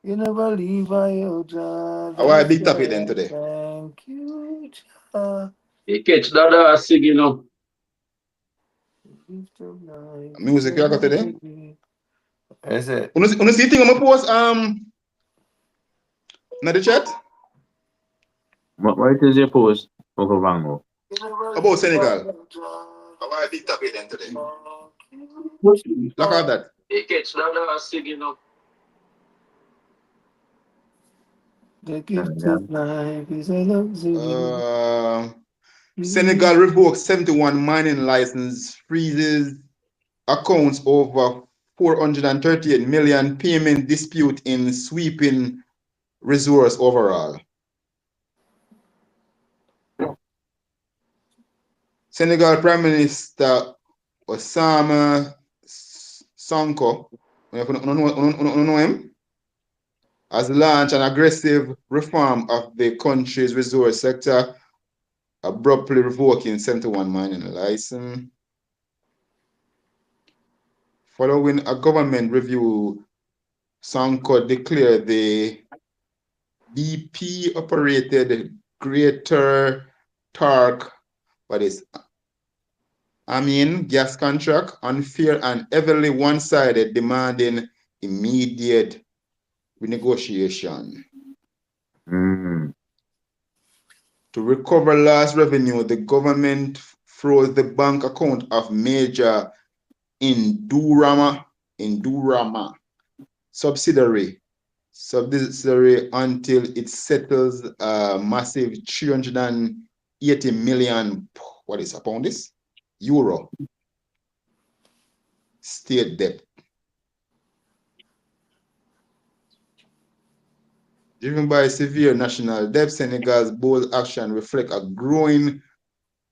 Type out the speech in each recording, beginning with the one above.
You never leave out, Jah. Our That's big why topic then I today. thank you, Jah. You catch that sing, you know. Gift of life is Music a you got today. luxury. Is it? Wanna see thing I'm post in the chat What is your post, Uncle Vango? You never about leave Senegal. out, Jah. Our big topic then today. Thank you, Look at Jah. that. You catch that sing, you know. The gift of life is a luxury. Uh, Senegal revokes 71 mining license, freezes accounts over 438 million, payment dispute in sweeping resource overall. Senegal Prime Minister Osama Sonko, you know him, has launched an aggressive reform of the country's resource sector, abruptly revoking 71 mining license. Following a government review, Sonko declared the BP operated Greater Tark, what is gas contract unfair and heavily one-sided, demanding immediate renegotiation. To recover lost revenue, the government froze the bank account of major Indurama subsidiary until it settles a massive 380 million, what is upon this? Euro state debt. Driven by severe national debt, Senegal's bold action reflects a growing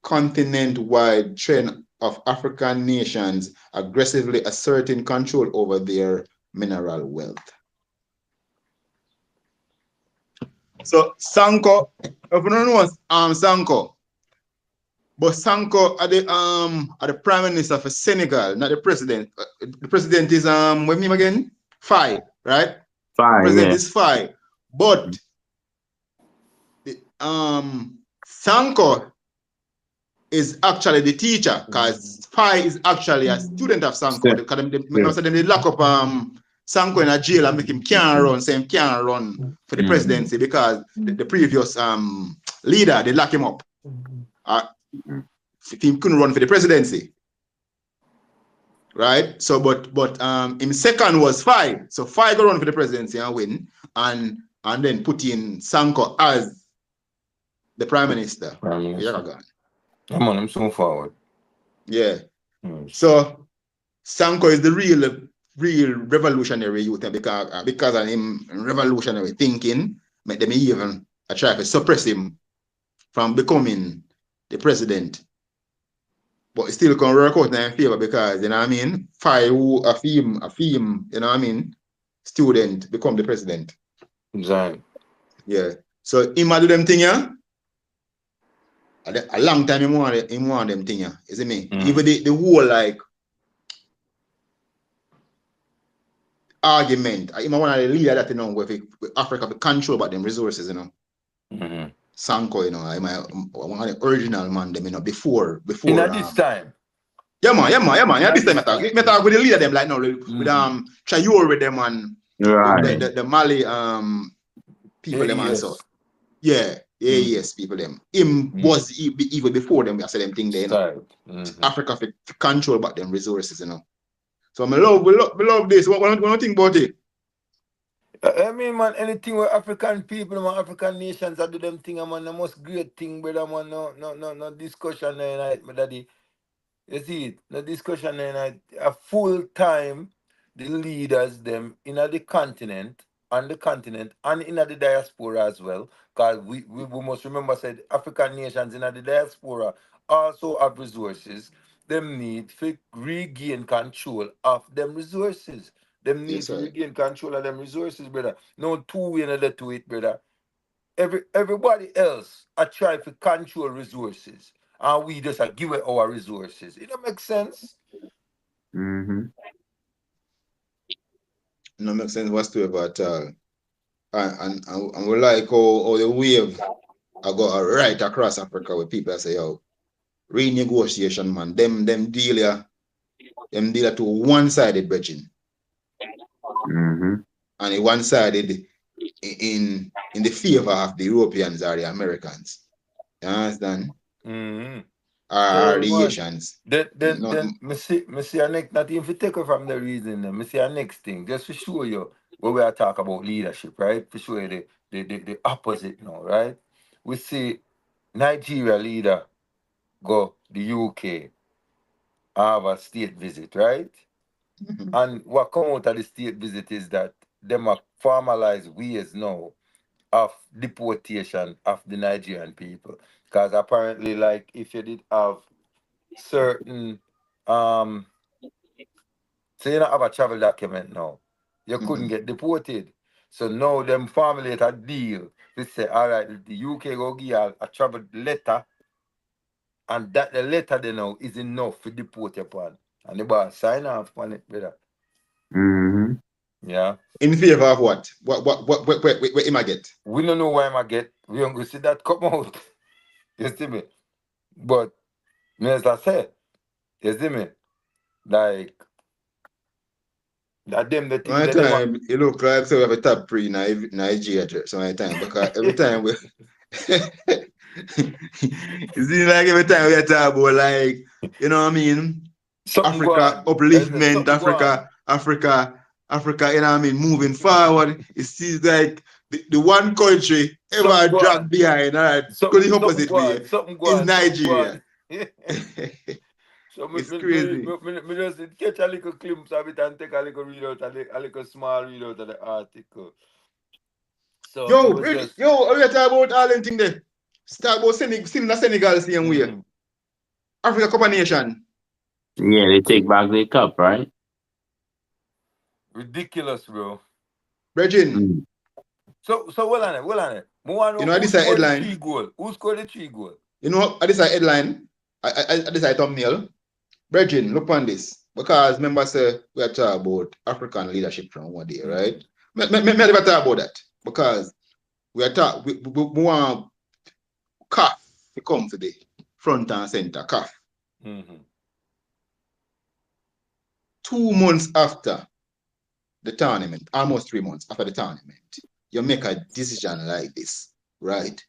continent-wide trend of African nations aggressively asserting control over their mineral wealth. So Sanko, everyone knows Sanko, but Sanko are the prime minister for Senegal, not the president. The president is what name again? Faye, right? President is Faye, but Sanko is actually the teacher, because Faye is actually a student of Sanko. Because they lock up Sanko in a jail and make him can't run, say him can't run for the presidency because the previous leader, they lock him up. He couldn't run for the presidency. Right? So but him second was Faye. So Faye go run for the presidency and win, and then put in Sanko as the prime minister. Come on, I'm so forward. Yeah. So Sanko is the real revolutionary youth because of him revolutionary thinking, make them even try to suppress him from becoming the president. But it still can work out in their favor because, you know what I mean, a film, you know what I mean, student become the president. Exactly. Yeah. So him do them thing, yeah. A long time him want them thing, yeah. You see me? Even the whole like argument. I'm one of the leader that, you know, with Africa to control about them resources, you know. Sanko, you know, I'm one of the original man them, you know, before In this time. Yeah, man. Yeah, this time I talk with the leader them like now with Traore with them and the Mali people them and so. Yeah, yes, people them. Him was even before them, I said them thing there, you know. Africa for control about them resources, you know. So we love this. What do you think about it? I mean, man, anything with African people, man, African nations, I do them thing, man, the most great thing, brother, man, no discussion there, night, my daddy. You see it, no discussion there, night. A full time, the leaders, them, in the continent, and in the diaspora as well, because we must remember, said, African nations in the diaspora also have resources. Them need to regain control of them resources. Them need to regain control of them resources, brother. No two way in to it, brother. Everybody else I try to control resources. And we just give away our resources. It don't make sense. No make sense whatsoever at all. and we like how the wave I go right across Africa with people that say, yo, renegotiation, man. Them deal to one-sided bridging. And it one-sided in the favor of the Europeans or the Americans. You understand? Or the Asians. Then me see our next, not even to take it from the reason, me see our next thing, just to show you what we are talking about leadership, right? To show you the opposite now, right? We see Nigeria leader go the UK, have a state visit, right? And what come out of the state visit is that them are formalized ways now of deportation of the Nigerian people. Because apparently, like, if you did have certain so you don't have a travel document now, you couldn't get deported. So now them formulate a deal. They say, all right, the UK go give you a travel letter, and that the letter they know is enough to deport you upon. And the boss sign off on it, brother. Yeah. In favor of what? What am I get? We don't know why I get. We don't go see that come out. You see me? But as I said, you see me? Like that them the thing My that they want. time, it look like so we have a top pre Nigeria so my time because every time we it seems like every time we talk about like, you know what I mean? Something go Africa on. upliftment, Something go on. Africa, you know what I mean, moving forward. It seems like the one country ever Something go dragged on. behind, all right, go Something the opposite go way on. Something go is on. Something go Nigeria. on. So It's crazy. me just catch a little glimpse of it and take a little read out, a little small read out of the article. So it was just we are talking about all them thing there. Start about Senegal same way. Africa Cup of Nation. Yeah, they take back the cup, right? ridiculous, bro. Brethren, So well on it. you know, Who this is a scored the headline. 3 goal? Who scored the 3 goal? You know, this is a headline. This is a thumbnail. Brethren, look on this. Because remember, say, we are talking about African leadership from one day, right? Me never talk about that. Because we are talking, we want CAF to come today. Front and center, CAF. 2 months after the tournament, almost 3 months after the tournament, you make a decision like this, right?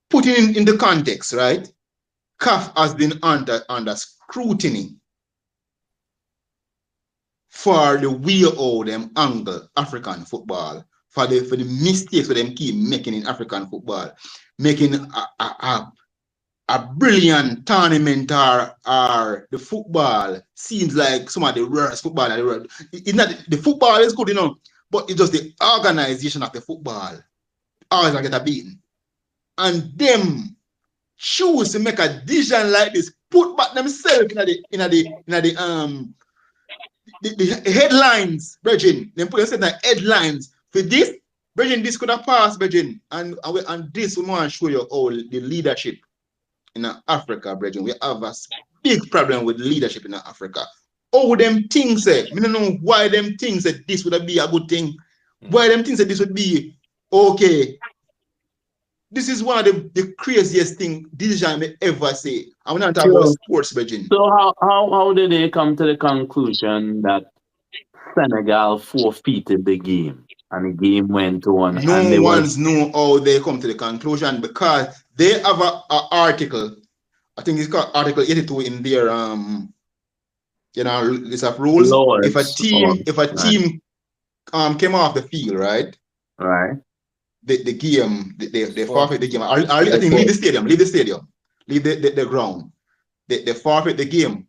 Putting in the context, right? CAF has been under scrutiny for the way how them angle African football, for the mistakes that them keep making in African football, making a brilliant tournament or the football seems like some of the worst football in the world. It's not the football is good enough, but it's just the organization of the football always get a beating. And them choose to make a decision like this, put back themselves in the headlines, Bridging. Them put themselves in the headlines for this. Bridging, this could have passed, Bridging. And this we want to show you all the leadership in Africa, Bridging. We have a big problem with leadership in Africa. Oh, them things say, I don't know why them things that this would be a good thing. Why them things that this would be okay. This is one of the craziest decision I ever say. I'm not talking about sports, Bridging. So how did they come to the conclusion that Senegal forfeited the game and the game went on? No one's know how they come to the conclusion because they have an article. I think it's called Article 82 in their list of rules. Lords. If a team came off the field, right? Right. The game, they forfeit the game. I think leave the stadium, leave the ground. They forfeit the game.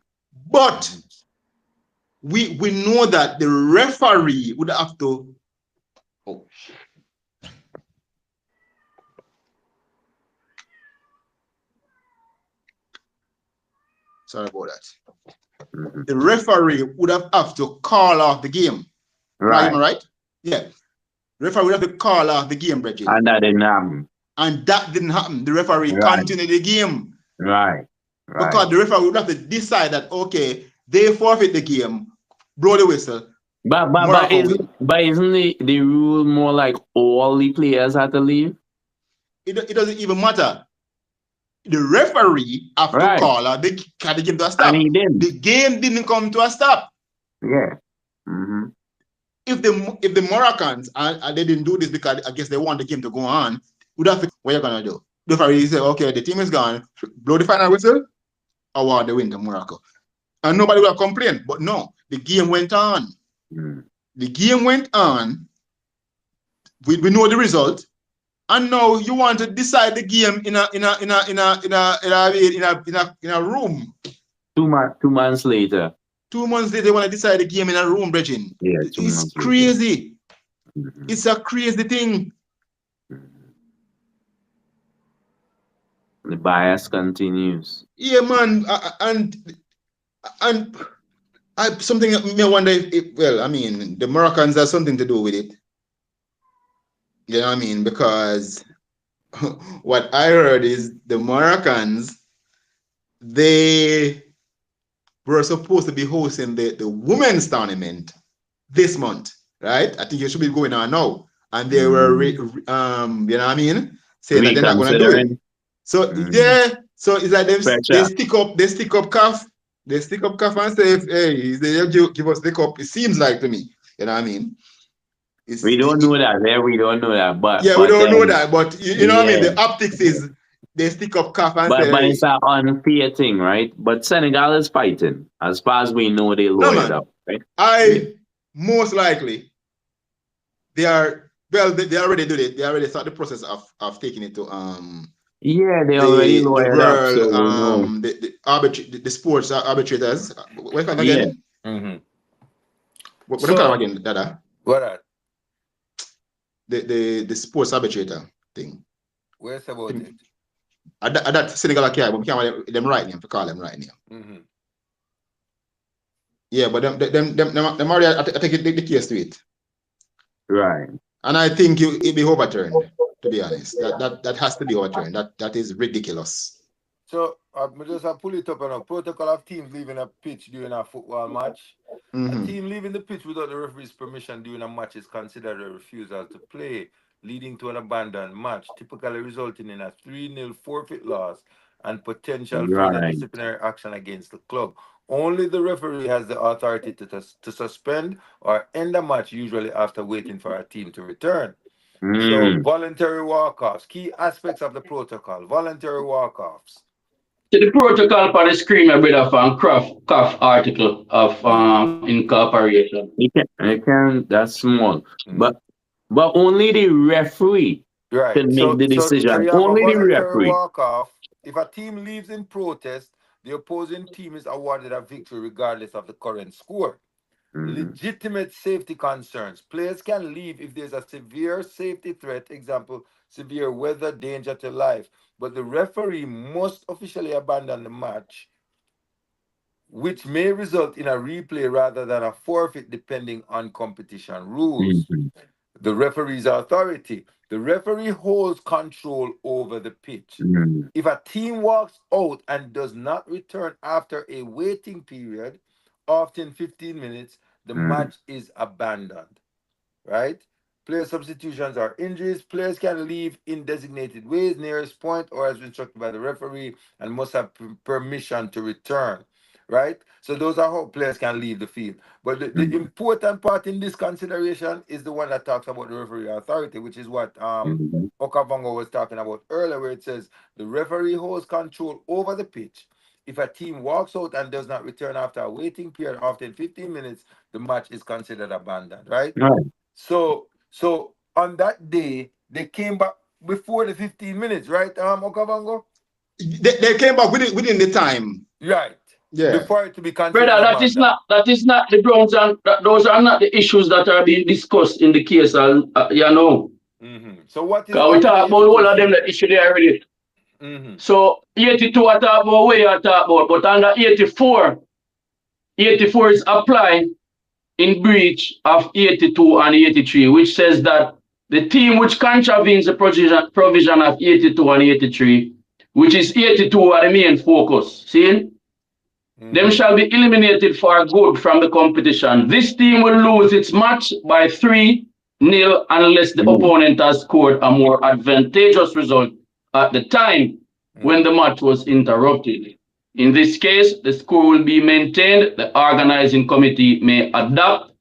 But we know that the referee would have to. Oh shit. Sorry about that. The referee would have to call off the game. Right. Am I right? Yeah. The referee would have to call off the game, Bridget. And that didn't happen. The referee continued the game. Right. Because the referee would have to decide that, okay, they forfeit the game, blow the whistle. But But isn't the rule more like all the players had to leave? It doesn't even matter. The referee have to Right. call the game to a And stop. he didn't. The game didn't come to a stop. Yeah. Mm-hmm. If the Moroccans and they didn't do this because I guess they want the game to go on, would have to, what are you gonna do? The referee say, okay, the team is gone, blow the final whistle, award the win to Morocco. And nobody will complain. But no, the game went on. Mm. The game went on. We know the result. And now you want to decide the game in a room. 2 months later. 2 months later, they want to decide the game in a room, Bridging. Yeah, 2 It's months later. crazy. Mm-hmm. It's a crazy thing. The bias continues. Yeah, man. And something I wonder if, well, I mean, the Moroccans have something to do with it. You know what I mean? Because what I heard is the Moroccans, they were supposed to be hosting the women's tournament this month, right? I think it should be going on now. And they were, you know what I mean? Saying that they're not going to do it. Reconsidering. So, yeah. So it's like they Pressure. stick up calf. They stick up calf and say, hey, they give us the cup. It seems like to me. You know what I mean? We don't know that. We don't know that. But Yeah, we don't know that, but you know what I mean? yeah. The optics is they stick up calf and say, But hey, it's an unfair thing, right? But Senegal is fighting. As far as we know, they no lawyered man, up, right? most likely they are, well, they already did it. They already start the process of taking it to Yeah, they already the lawyered up, so world we know. the sports arbitrators. What kind Yeah. again? Mm-hmm. What So, kind again, Dada? what that? The sports arbitrator thing. Where's about it? That Senegal care, but we can't them right name to call them right name. Mm-hmm. Yeah, but them already I take the case to it. Right. And I think it be overturned, to be honest. That has to be overturned. That is ridiculous. So I just pull it up on a protocol of teams leaving a pitch during a football match. A team leaving the pitch without the referee's permission during a match is considered a refusal to play, leading to an abandoned match, typically resulting in a 3-0 forfeit loss and potential further Right. disciplinary action against the club. Only the referee has the authority to suspend or end a match, usually after waiting for a team to return. So, Mm. voluntary walk-offs, key aspects of the protocol, voluntary walk-offs. So the protocol for the screen a bit of CAF article of incorporation. That's small. But only the referee Right. can make So the so decision. you have a Only the voluntary referee. walk-off. If a team leaves in protest, the opposing team is awarded a victory regardless of the current score. Mhm. Legitimate safety concerns. Players can leave if there's a severe safety threat, example, severe weather, danger to life. But the referee must officially abandon the match, which may result in a replay rather than a forfeit depending on competition rules. Mhm. The referee's authority. The referee holds control over the pitch. Mhm. If a team walks out and does not return after a waiting period, often 15 minutes, the Mhm. match is abandoned. Right? Player substitutions or injuries. Players can leave in designated ways, nearest point, or as instructed by the referee, and must have permission to return. Right? So those are how players can leave the field. But the Mhm. important part in this consideration is the one that talks about the referee authority, which is what Mhm. Okavango was talking about earlier, where it says the referee holds control over the pitch. If a team walks out and does not return after a waiting period, often 15 minutes, the match is considered abandoned, right? Right. So on that day, they came back before the 15 minutes, right, Okavango? They came back within the time. Right. Yeah. Before it to be considered Brother, abandoned. that is not the grounds, and those are not the issues that are being discussed in the case. You know, So what is because we talk about 82 all of them say? the issue they already. Mm-hmm. So 82 I talk about where I talk about, but under 84 is applied in breach of 82 and 83, which says that the team which contravenes the provision of 82 and 83, which is 82 are the main focus. See? Them shall be eliminated for good from the competition. This team will lose its match by 3-0 unless the opponent has scored a more advantageous result at the time when the match was interrupted. In this case, the score will be maintained. The organizing committee may adopt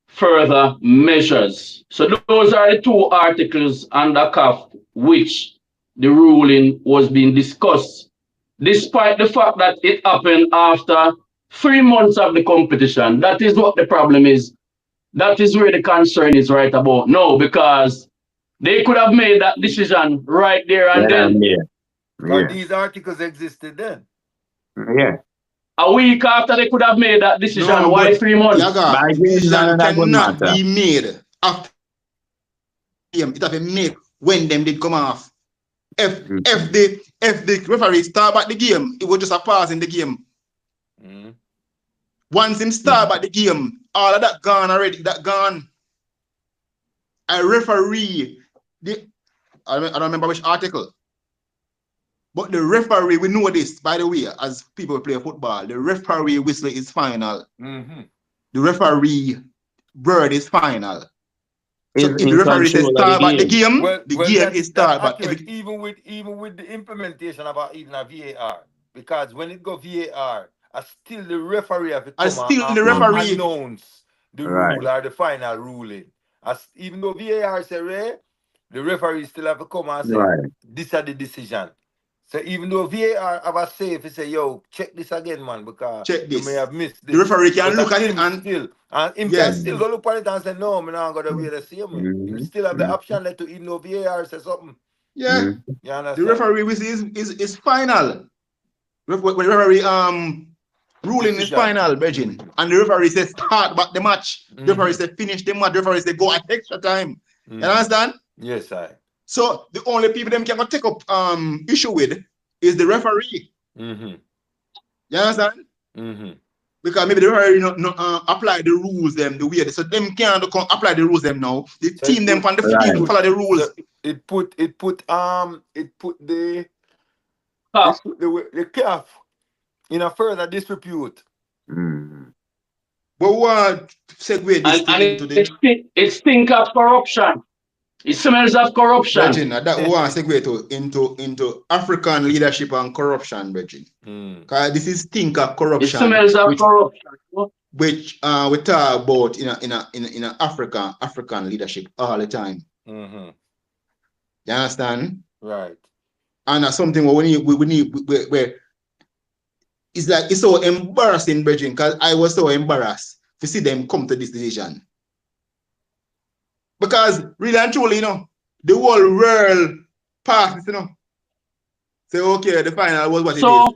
further measures. So those are the two articles under CAF which the ruling was being discussed, despite the fact that it happened after 3 months of the competition. That is what the problem is. That is where the concern is right about now, because they could have made that decision right there and then. Because these articles existed then. Yeah. A week after they could have made that decision. No, Why but 3 months? Yaga, By the games decision that good cannot matter. be made after game. It have to make when them did come off. If the referee start back the game, it was just a pause in the game. Once him start back the game, all of that gone already. That gone. A referee, I don't remember which article, but the referee, we know this, by the way, as people play football, the referee whistle is final. The referee word is final. So if the referee says start back the game, the game is start back. Even with the implementation of even a VAR, because when it go VAR, still the referee have to come and announce the rule or the final ruling. Even though VAR say the referee still have to come and say this is the decision. So even though VAR have a say, if you say, yo, check this again, man, because you may have missed this. The referee can look at it and him can still go look at it and say, no, I'm not going to wait to see him. He still have the option to even though VAR says something. Yeah. You understand? The referee is final. When the referee ruling is final, Virgin. And the referee says start back the match. The referee says finish the match. The referee says go at extra time. You understand? Yes, I. So the only people them can take up issue with is the referee. You understand? Because maybe the referee not apply the rules them the way so them can't apply the rules them now. The so team them from the field follow the rules. So it put the CAF in a further disrepute. But what segue this thing into the it stink of corruption. It smells of corruption. Virgin, that one segue into African leadership and corruption, Virgin. Because this is stink of corruption. It smells of corruption. Which we talk about in African leadership all the time. You understand? Right. And that's something we need where it's like it's so embarrassing, Virgin, because I was so embarrassed to see them come to this decision. Because really and truly, you know, the whole world passes, you know. Say, okay, the final was what it is.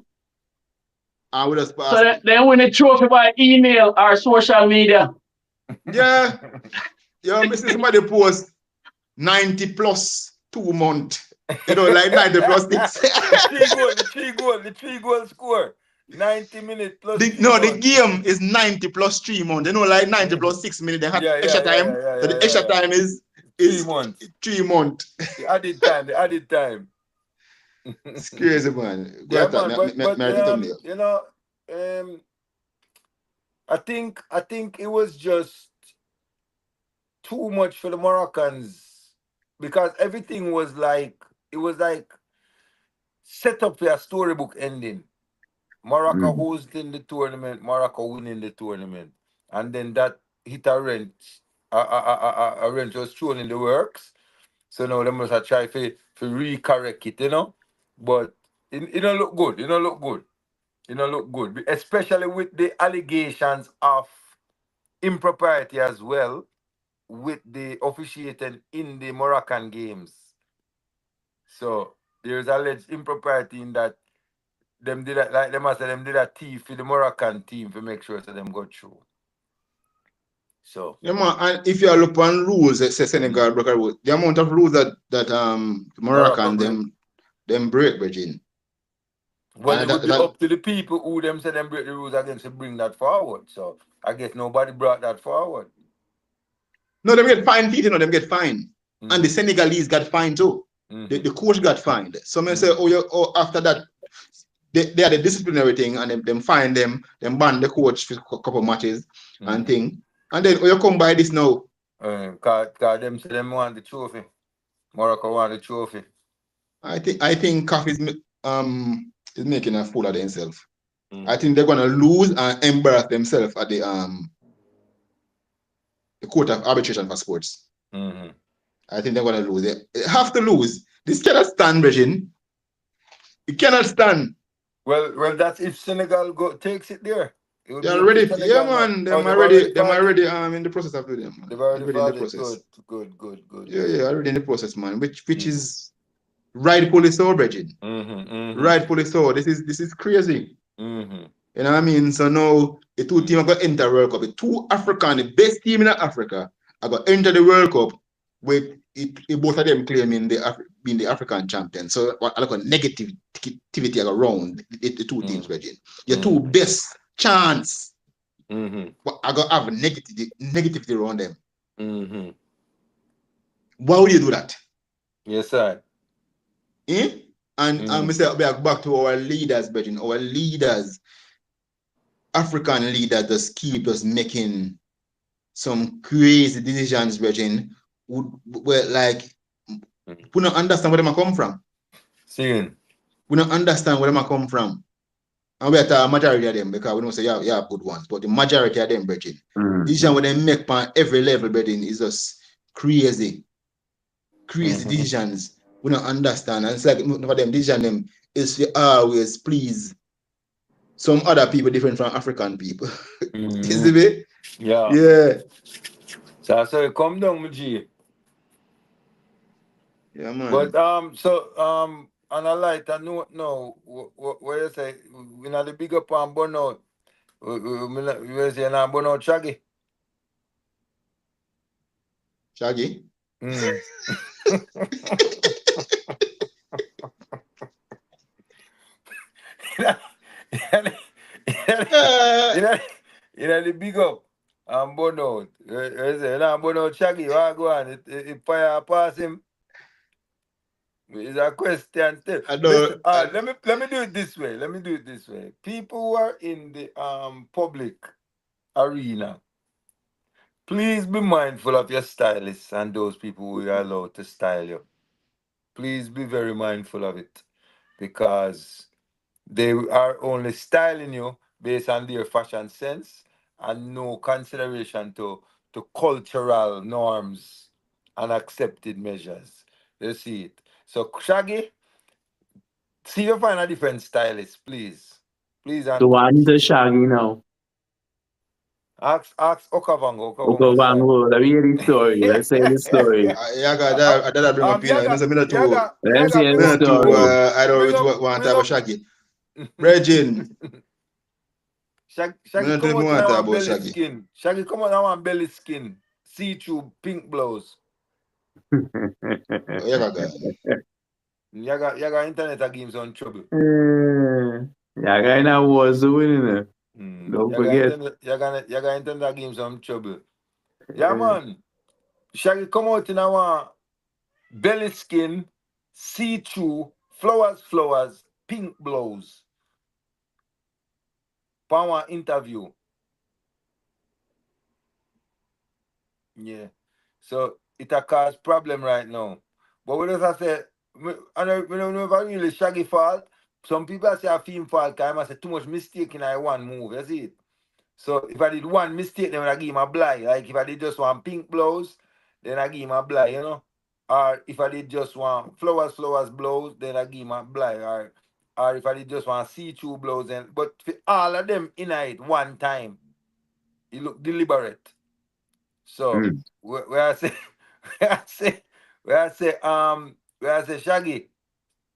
And we just pass. So then win the trophy by email or social media. Yeah. Yo, I see somebody post 90 plus 2 months. You know, like 90 plus 6. the three goal score. 90 minutes plus. The game is 90 plus 3 months. You know, like 90 plus 6 minutes. They have extra time. So the extra time is 3 months. 3 months. The added time. It's crazy, man. Yeah, man. You know, I think it was just too much for the Moroccans because everything was like set up for a storybook ending. Morocco hosting the tournament, Morocco winning the tournament, and then that hit a wrench. A wrench was thrown in the works. So now they must have tried to recorrect it, you know. But it don't look good. It don't look good, especially with the allegations of impropriety as well with the officiating in the Moroccan games. So there's alleged impropriety in that. Them did that, like them say them did a thief for the Moroccan team to make sure that them go through. So yeah, man, and if you look on rules, say Senegal broke a rule. The amount of rules that Moroccan them break, Virgin. Well, it would be up to the people who them say them break the rules against to bring that forward. So I guess nobody brought that forward. No, them get fined, you know, them get fined. And the Senegalese got fined too. The coach got fined. Some may say, after that, they had a disciplinary thing, and them find them ban the coach for a couple matches and thing. And then you come by this now. Cause them say them want the trophy. Morocco want the trophy. I think CAF is making a fool of themselves. I think they're gonna lose and embarrass themselves at the Court of Arbitration for Sports. I think they're gonna lose. They have to lose. This cannot stand, Regine. It cannot stand. Well, that's if Senegal takes it there. It would They're be up to ready. Senegal Yeah, now. man. Oh, Them they've already already in the process of doing them, man. They've already in the filed it. process. Good. Yeah, already in the process, man. Which is rightfully so, Regine. Rightfully so. This is crazy. You know what I mean? So now the two teams are going to enter World Cup. The two African, the best team in Africa, are going to enter the World Cup with both of them claiming being the African champion. So a lot of negativity around the two teams, Regine. Your two best chance are going to have negativity around them. Why would you do that? Yes, sir. And we say back to our leaders, Regine. Our leaders, African leaders, just making some crazy decisions, Regine. Like, we don't understand where them come from. Seeing. We don't understand where them come from. And we are a majority of them, because we don't say you have good ones, but the majority of them, Regine, decision when they make on every level, Regine, is just crazy. Crazy decisions. We don't understand. And it's like for them, decision them is to always please some other people different from African people. Is it me? Yeah. So come down, G. Yeah, man. But on a lighter note now, what you say, we not the big up on burnout. We say na burnout Shaggy. Shaggy? You know the big up and burnout. You say na burnout Shaggy, what go on? It fire pass him. It's a question. Listen, let me do it this way. People who are in the public arena, please be mindful of your stylists and those people who are allowed to style you. Please be very mindful of it, because they are only styling you based on their fashion sense and no consideration to cultural norms and accepted measures. You see it. So Shaggy, see if you find a different stylist, please. Please, and So I need a Shaggy now. ask Okavango. Okavango, let me hear the story. Let's say the story. That bring up, you know, Let's hear the I don't want to have a Shaggy. Regine. Shaggy come out in our belly skin. Shaggy come out in our belly skin. See-through pink blouse. Yaga internet games on trouble. Yaga in a war zone, you know. Don't forget. Yaga internet games on trouble. Yeah, man. Shaggy come out in our belly skin, see-through, flowers, pink blouse. Power interview. Yeah. So it a cause problem right now. But we just say, I don't know if I really Shaggy fault. Some people say I film fault because I say too much mistake in one move. You see it? So if I did one mistake, then I give him a blind. Like if I did just one pink blouse, then I give him a blind, you know? Or if I did just one flowers blouse, then I give him a blind. Or if I did just one see-through blouse, then but for all of them in it one time, it look deliberate. So where I say where I say Shaggy,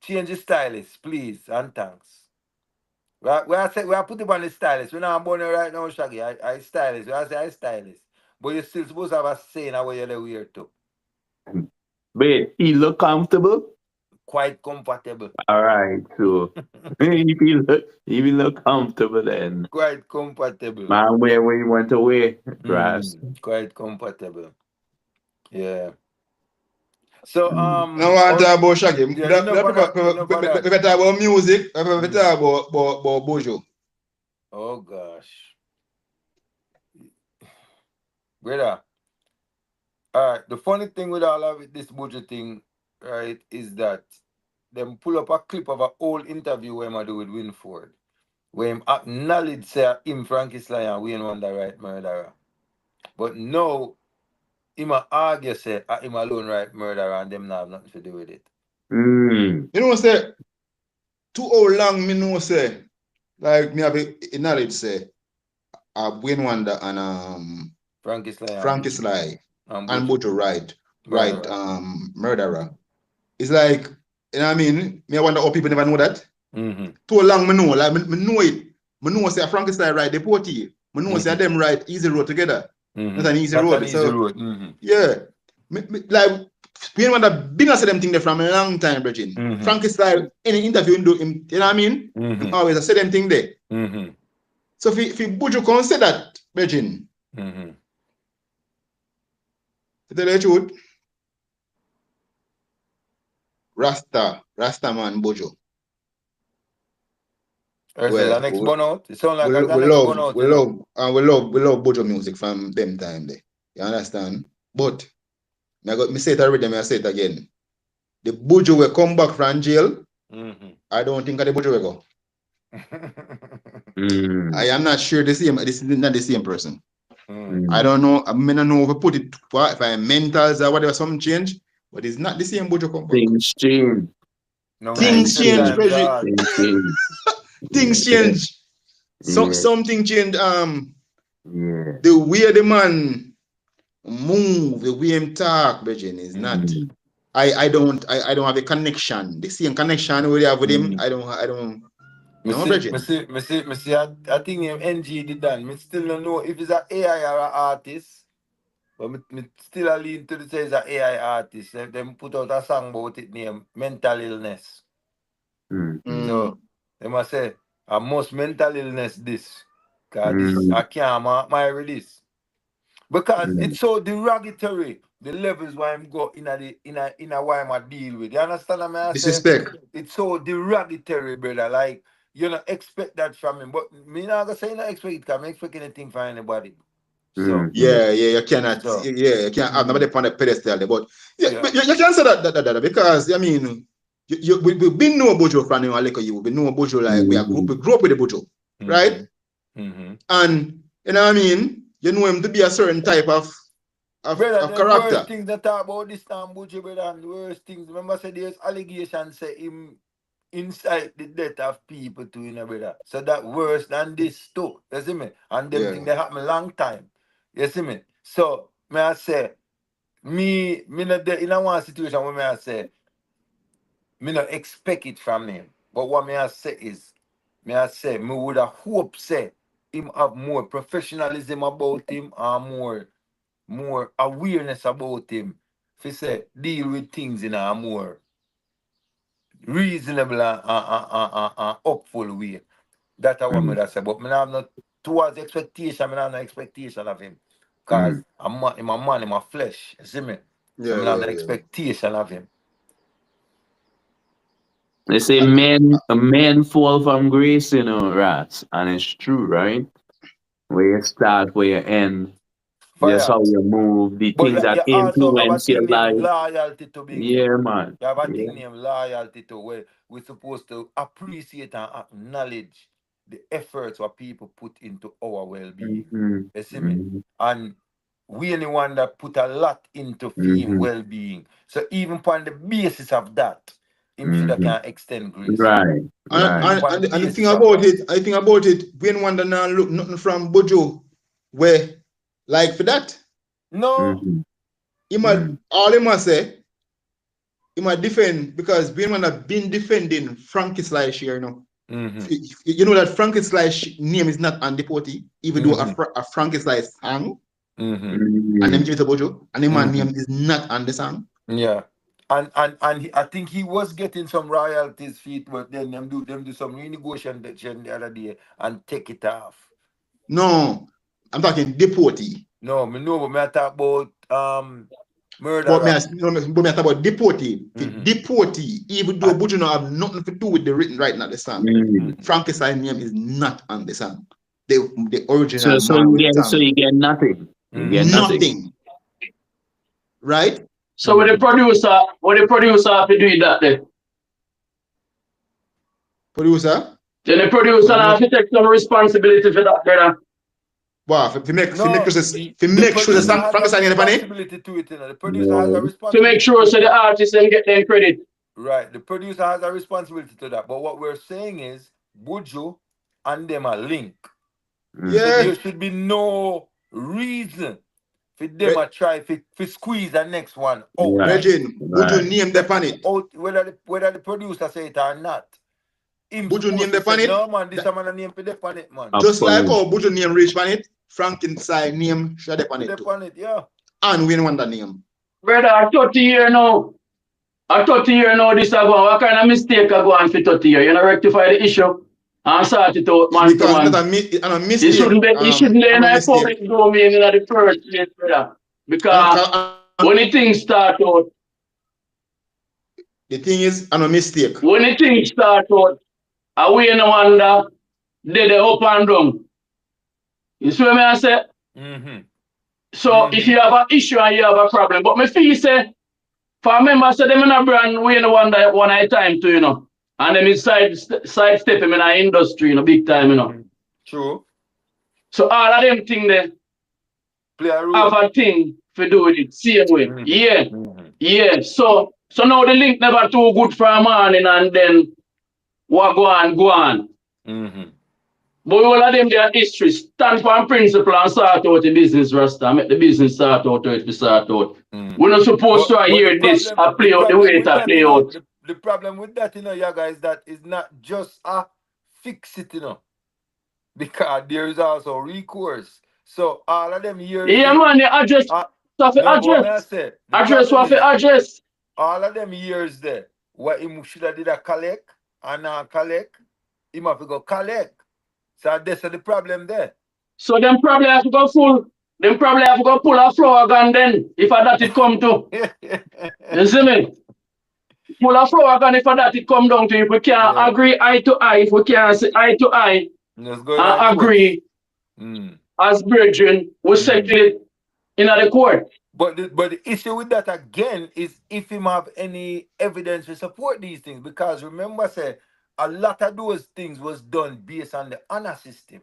change the stylist, please, and thanks. Where I put it on the stylist. When I'm born right now, Shaggy, I stylist. Where I say I stylist. But you're still supposed to have a say in how you're weird too. But he look comfortable? Quite comfortable. All right, so if he look comfortable then. Quite comfortable. Man, where you went away, grass. Quite comfortable. Yeah. So I want to talk about Shaggy. yeah, enough of that. Enough of that. We talk about music. We talk about buju. Oh gosh, brother. All right. The funny thing with all of this budget thing, right, is that them pull up a clip of an old interview where I do with Winford, where him acknowledge say him Frankie Sly and Wayne Wonder right murderer. But now him a argue say him alone right murderer and them not have nothing to do with it. You know say too old long me know say like me have a knowledge say Wayne Wonder and Frankie Sly and and buju right murderer. murderer. It's like, you know what I mean? Me I wonder how people never know that. Mm-hmm. Too long me know, like me know it. Me know say Frankie Sly right deportee. Me know say them right easy road together. Mm-hmm. Not an easy Not road. an easy So road. Mm-hmm. yeah. Like Wayne Wonder been say them thing there from a long time, Virgin. Mm-hmm. Frankie Sly, any interview him do him, you know what I mean? Mm-hmm. Him always say them thing there. Mm-hmm. So if Buju can't say that, Virgin, Mm-hmm. to tell you the truth, Rasta man Buju. Or say the next burnout. It sound like the next burnout, we you know. we love Buju music from them time there. You understand? But me say it already, I say it again. The Buju will come back from jail. Mm-hmm. I don't think the Buju will go. Mm. I am not sure this is not the same person. Mm. I don't know. I may not know if I put it if I mentals or whatever, some change, but it's not the same Buju come back. Things change. No, man, Things change, times Bridget. hard. Things change. Things Yeah. change. Yeah. Something change. Yeah. The way the man move, the way him talk, Bridget, is not. Mm. I don't have a connection. The same connection we have with him. I don't. No, Bridget. Me see, I think him NG did that. Me still don't know if it's an AI or an artist. But me still a lean to the say it's an AI artist. Them put out a song about it named Mental Illness. Mm. So they must say a most mental illness this. Cause this Mm. I can't marry this. Because Mm. it's so derogatory. The levels why I'm go in a why I'm deal with. You understand what I say? Disrespect. It's so derogatory, brother. Like you don't expect that from him. But me not gonna say you don't expect it because I expect anything from anybody. So Yeah, you cannot. So, you can't have nobody on the pedestal there. But yeah. you can say that because I mean, we been know Bojo from you, like you. We know Bojo like we grew up with the Bojo, right? Mm-hmm. And you know what I mean. You know him to be a certain type of Brother, the character. worst things that talk about this time, Buju, brother, and the worst things. Remember, say there's allegations say him incite the death of people too, you know, brother. So that worse than this too. You see me? And them things they happen long time. You see me? So may I say, me not there in a one situation where may I say, me not expect it from him. But what may I say is, me would have hope say him have more professionalism about him and more awareness about him. If he say deal with things in a more reasonable and hopeful way. That's what I say. But I have not towards expectation, I have no expectation of him. Because I'm a man in my flesh. You see me? So I have no expectation of him. They say men fall from grace, you know, rats. And it's true, right? Where you start, where you end. Just Fire. how you move, the But things that you also have a influence your thing named life. loyalty to Biggie. Yeah, man. You have a Yeah. thing named loyalty to where we're supposed to appreciate and acknowledge the efforts what people put into our well-being. You see me? And we anyone that put a lot into fame well-being. So even on the basis of that, him should have can extend grace. Right. And the thing about it, Wayne Wonder now look nothing from Bojo where like for that. No. All he must say, he might defend because Wayne Wonder been defending Frankie Sly here, you know. You know that Frankie Sly's name is not on the potty, even though a Frankie Sly song, and them give it to Bojo, and the man name is not on the song. Yeah. And I think he was getting some royalties feet, but then them do some renegotiation the other day and take it off. No, I'm talking deportee. No, me know, but me I talk about Murderer. But me talk about deportee. Deportee, even though buju no have nothing to do with the written right now the song. Frankenstein name is not on the song. The original So man with the so song. you get nothing. You get Nothing. Right? So what the producer have to do that then? Producer? Then the producer have to take some responsibility for that, brother. Wow, to make sure the song Frankenstein has a name on it. responsibility to it, you know. The producer has a To responsibility make sure so the artist then get them credit. Right, the producer has a responsibility to that. But what we're saying is Buju and them are linked. Yeah. So there should be no reason for them to try to squeeze the next one out. Regine, Buju name the pan it. Whether the producer say it or not. Buju name the pan it. No man, this man a name for the pan it, man. Just like how Buju name reach pan it, Frankenstein name should the pan it too. Yeah. And Wayne Wonder name. Brother, I 30 years now. I 30 years now this I go on. What kind of mistake I go on for 30 years? You know, rectify the issue and sort it out, man. Because it's a mistake. You shouldn't be in a public domain in the first place, brother. Because when the things start out, the thing is a mistake. When the things start out, I no wonder they up and down. You see what I say? So if you have an issue and you have a problem, but me feel say, for members say them in a brand, we no wonder one at a time too, you know. And them is sidestep him in our industry, you know, big time, you know. True. So all of them thing there play a role. Have a thing to do with it, same way. Yeah. So now the link never too good for a morning and then what go on. But all of them their history stand for principle and sort out the business rasta, make the business sort out how it sort out. We're not supposed to hear this play out the way it play out. The problem with that, you know, Yaga, is that it's not just a fix it, you know. Because there is also recourse. So all of them years. Yeah, man, the address. Address what for address. All of them years there, what him should have did a collect and not collect, him have to go collect. So that's the problem there. So them probably have to go full. Them probably have to go pull a flower gun then, if that it come to. You see me? Pull a flower gun if that it come down to. If we can't agree eye to eye, if we can't say eye to eye, and agree as brethren, we settle it in the court. But the issue with that again is if him have any evidence to support these things, because remember, say a lot of those things was done based on the honor system.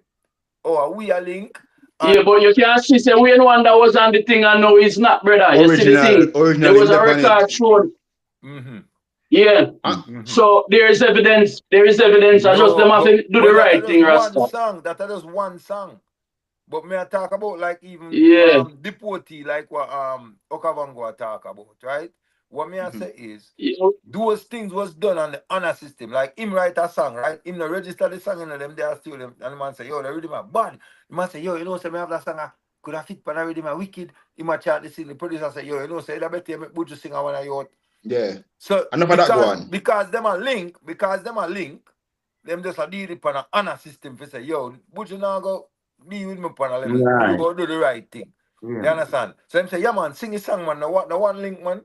Or we are link. Yeah, but you can't see say we one that was on the thing and no, it's not, brother. You see the thing. There was a record shown. Yeah. So there is evidence. I just them have to do the right thing, Rasta. That is one song. But may I talk about like even deportee, like what Okavango talk about, right? What may I say is those things was done on the honor system. Like him write a song, right? Him no register the song and them they are still them. And the man say, yo, the rhythm are bad. The man say, yo, you know, say me have that song could have fit but the rhythm are wicked. He might chant the sing. The producer say, yo, you know, say that better make Buju sing one of your. Yeah. So because them are link, them just a deal upon an honor system for say, yo, Buju now go be with me upon a level. You go do the right thing. You understand? So them say, yeah man, sing a song man, no one link man.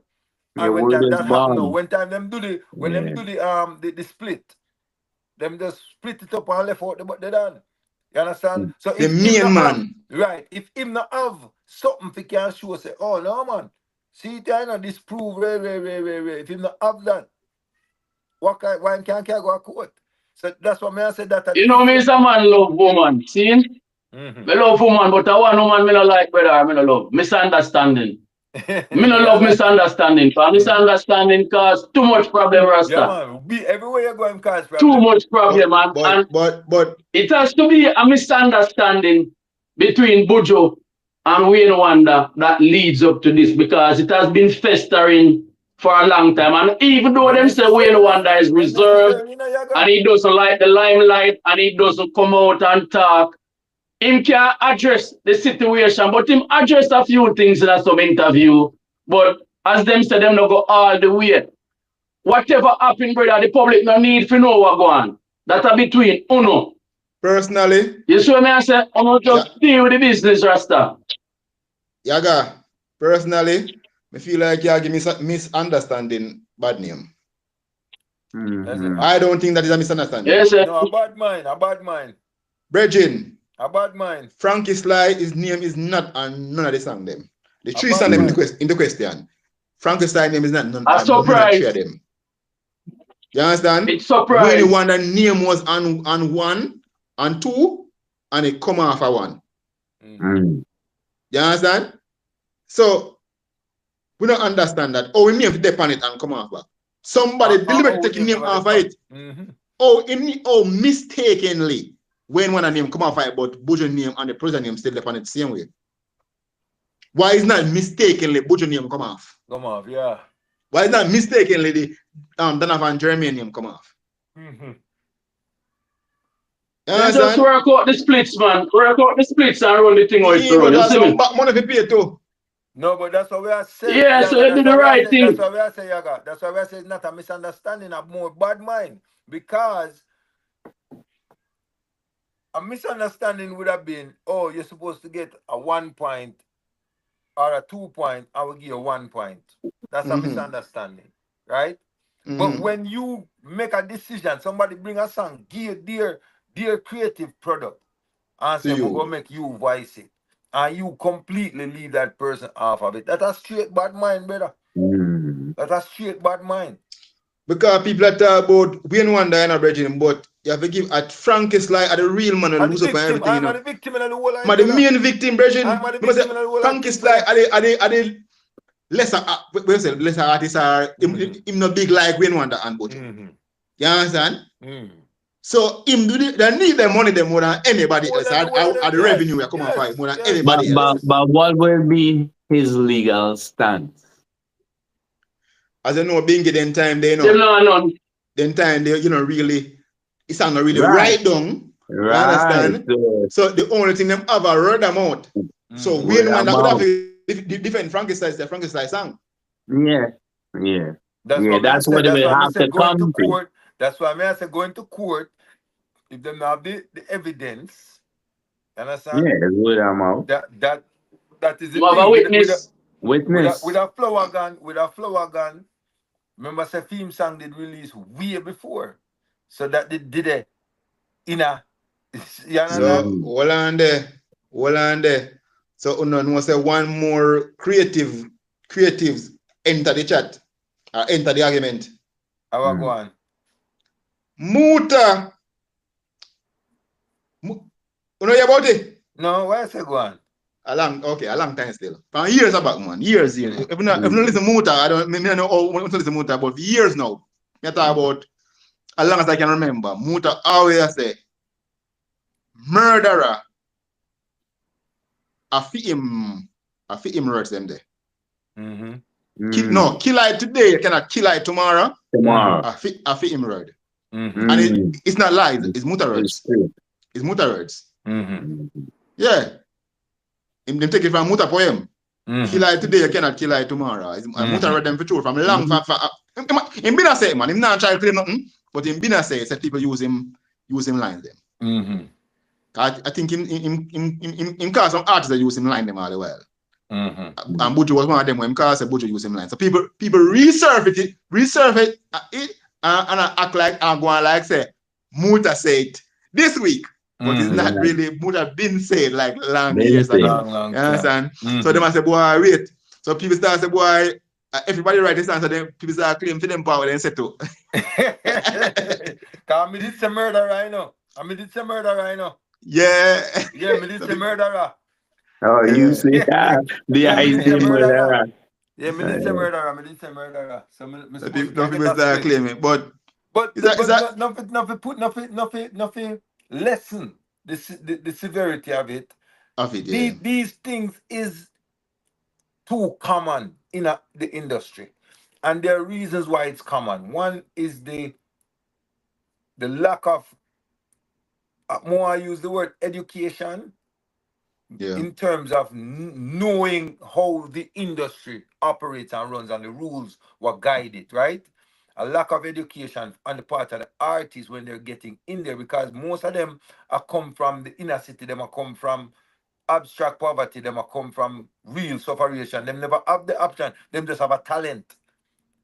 And when that happen, when time them do the split, them just split it up and left out but they done. You understand? So the main man. Right. If him not have something he can show, say, oh no man. See it I know disprove if him not have that. Why can't go to court? So that's what I said that. You know me, some man love woman. See? Me love woman, but I want woman me not like brother, me not love. Misunderstanding. Me no love misunderstanding. Misunderstanding cause too much problem, Rasta. Yeah, man. Be everywhere you go and cause problem. Too much problem, man. But it has to be a misunderstanding between Buju and Wayne Wonder that leads up to this because it has been festering for a long time. And even though them say Wayne Wonder is reserved and he doesn't like the limelight and he doesn't come out and talk, him can address the situation, but him address a few things in some interview. But as them say, them not go all the way. Whatever happened, brother, the public no need to know what go on. That's between Uno. Personally. You see what I say? Uno just deal with the business, Rasta. Yaga, personally, I feel like you give me misunderstanding bad name. Mm-hmm. I don't think that is a misunderstanding. Yes, No, a bad mind, a bad mind, Brethren, a bad mind, Frankie Sly, his name is not on none of the song them. The a three bad song them mind. in the question. Frankie Sly name is not a none of three of surprise. them. You understand? It's When the surprise. one that name was on one, and two, and it come off a one. Mm. You understand? So we don't understand that. Oh, we name dip on it and come off back. Somebody deliberately We taking name name never off of depend. it. Oh, mistakenly. When one name come off of it, but Buju name and the project name still upon it same way. Why is not mistakenly Buju name come off? Come off, yeah. Why is not mistakenly the Donovan Jeremy name come off? Mm-hmm. You Then just understand? work out the splits, man. Work out the splits and run the thing how it's Yeah, run. but You that's see some me? back money to pay too. No, but that's what we are saying, Yeah, so Yaga. you do That's the what we are right saying. That's thing. what we are saying, Yaga. That's why we are saying it's not a misunderstanding, a more bad mind. Because a misunderstanding would have been, oh, you're supposed to get a 1 point or a 2 point, I will give you 1 point. That's a misunderstanding, right? But when you make a decision, somebody bring a song, give their creative product, and To say, we're you. gonna make you voice it. And you completely leave that person off of it. That's a straight bad mind, brother. Mm. That's a straight bad mind. Because people are talking about Wayne Wonder and a brethren, but you have to give at Frankie Sly at the real man and And the lose up on victim, everything, you I'm know. the victim in the whole line, But the brother. main victim, brethren, I'm the because victim in the whole line Frankie thing, Sly brother. are the lesser, lesser artists are him not big like Wayne Wonder and Buju. You understand? So him they need the money them more than anybody More else. than the whole of them, The revenue yes, will come off yes, it more than yes, But, anybody but, else. yes. but what will be his legal stance? As you know, being then time they Them know. no none. Then time they really it's not really Right, right down. You right. understand? So the only thing them have a word them out. So Word Wayne of Wonder could have mouth. different Frankie Sly song. Yeah, yeah, That's yeah. what me I That's said. what it That's will why I have said to going to come to. court. That's why I said going to court. If them have the evidence, Yeah, understand? it's word of mouth. That is the You have a thing. witness. With Witness. a flower gun, with a flower gun. Remember, say theme song did release way before, so that they did it in a. You understand? So Mm. hold on there. So no know say one more creatives enter the chat or enter the argument. How I go Mm. on? Muta. You know about it? No, why I say go on? A long time still. For years back, man. Years. Mm. If you listen to Muta, I don't know how to listen to Muta, but for years now. I talk about as long as I can remember. Muta always say murderer. I fit him words them there. Mm-hmm. Mm. Kill I today, you cannot kill I tomorrow. Tomorrow. I fit him word. Mm-hmm. And Mm. it's not lies, it's Muta It's words. true. It's Muta words. Mm-hmm. Mm. Yeah. Him them take it from Muta poem. Kill I Mm-hmm. today, you cannot kill I tomorrow. It's Muta Mm-hmm. word them for true from long Mm. him been a say man, him not try to claim nothing, but him been a say people use him lines them. Mm-hmm. I think him cause some artists that use him line them all the while. Mm-hmm. And Buju was one of them when cause Buju use him line. So people resurface it and I act like I'm going like say Muta said this week. But it's Mm-hmm. not Right. really Muta been said like long Many years things. ago. Long, long You time. understand? So they Mm-hmm. must say, boy, wait. So people start say, boy, everybody write this answer, then people start claim for them power, then say to. Cause me did some murder right now. I me did some murder right now. Yeah. Yeah, me did So some people, murderer. Oh, you yeah. see the Yeah, me did some IT murderer. murderer. Yeah, me did some murderer. Me did some murderer. So me So supposed some to get people a start split. claiming. But But is that nothing put nothing lessen the severity of it. of it, yeah. These things is too common in the industry, and there are reasons why it's common. One is the lack of more I use the word education Yeah. in terms of knowing how the industry operates and runs and the rules what guide it, right? A lack of education on the part of the artists when they're getting in there because most of them are come from the inner city, them are come from abstract poverty, them a come from real sufferation. Them never have the option. Them just have a talent.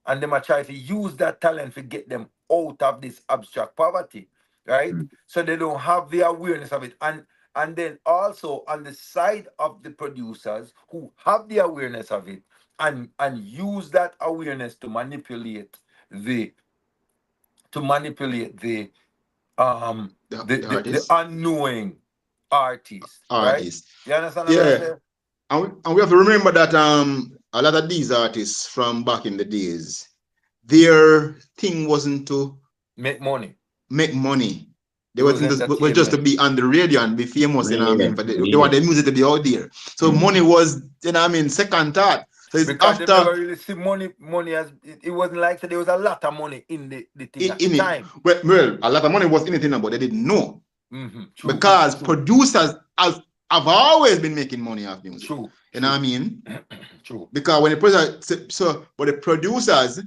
And them a try to use that talent to get them out of this abstract poverty. Right? Mm. So they don't have the awareness of it. And then also on the side of the producers who have the awareness of it and use that awareness the to manipulate The the artist. unknowing artist, right? Artist. You understand what I Yeah. say? And we have to remember that a lot of these artists from back in the days, their thing wasn't to Make money. make money. They It was wasn't just, was just to entertainment. be on the radio and be famous, you know what I Yeah, mean? But they yeah. want their music to be out there. So Mm. money was, you know what I mean, second thought. So it's Because they after never really see money as it wasn't like so there was a lot of money in the thing at the in it. time. Well, a lot of money was in it, but they didn't know. True. Because True. producers have always been making money off music. True. You know what I mean? True. Because when the producer, but the producers,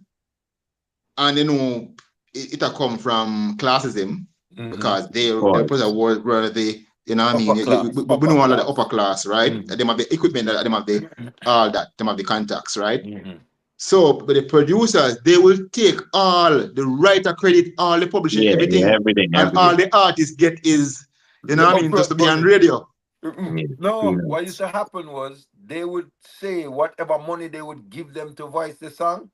and you know, it come from classism, because the producer were the, you know what I mean? Upper class. We know all of the upper class, right? Mhm. They have the equipment, they have the all that, they have the contacts, right? Mhm. So, but the producers, they will take all the writer credit, all the publishing, Yeah, everything, everything, and all everything. the artists get is, you know The what I mean, just to upfront be on money. radio. Yeah, No, what used peanuts. to happen was they would say whatever money they would give them to voice the song,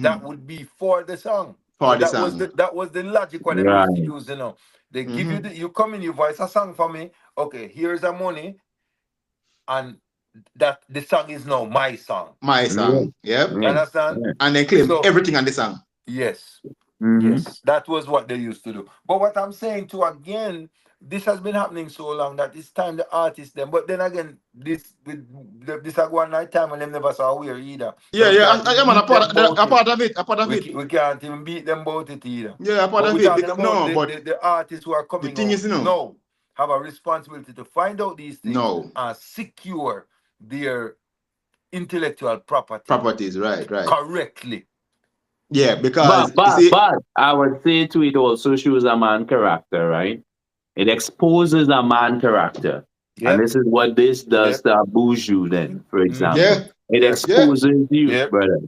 that would be for the song. So For the song. that was the logic what them used to Right. use, you know. They give you you come in, you voice a song for me. Okay, here's the money, and that the song is now my song. My Yeah, song. Yep. You yeah, understand? yeah. And then claim So everything on the song. yes, Mm-hmm. yes, that was what they used to do. But what I'm saying too again, this has been happening so long that it's time the artists them. But then again, this a one night time and them never saw wear either. So Yeah, we yeah, can't even man, beat them a about it. part of it, a part of it. We can't even beat them about it either. Yeah, a part But of we're it. talking Because, about no, but the artists who are the coming thing out is, you know, now have a responsibility to find out these things no, and secure their intellectual property properties, right, right. correctly. Yeah, But because you but see, but I would say to it also shows a man character, right? It exposes a man character. And Yep. this is what this does Yep. to a buju then, for example. yeah, It Yep. yeah, exposes you, Yep. brother.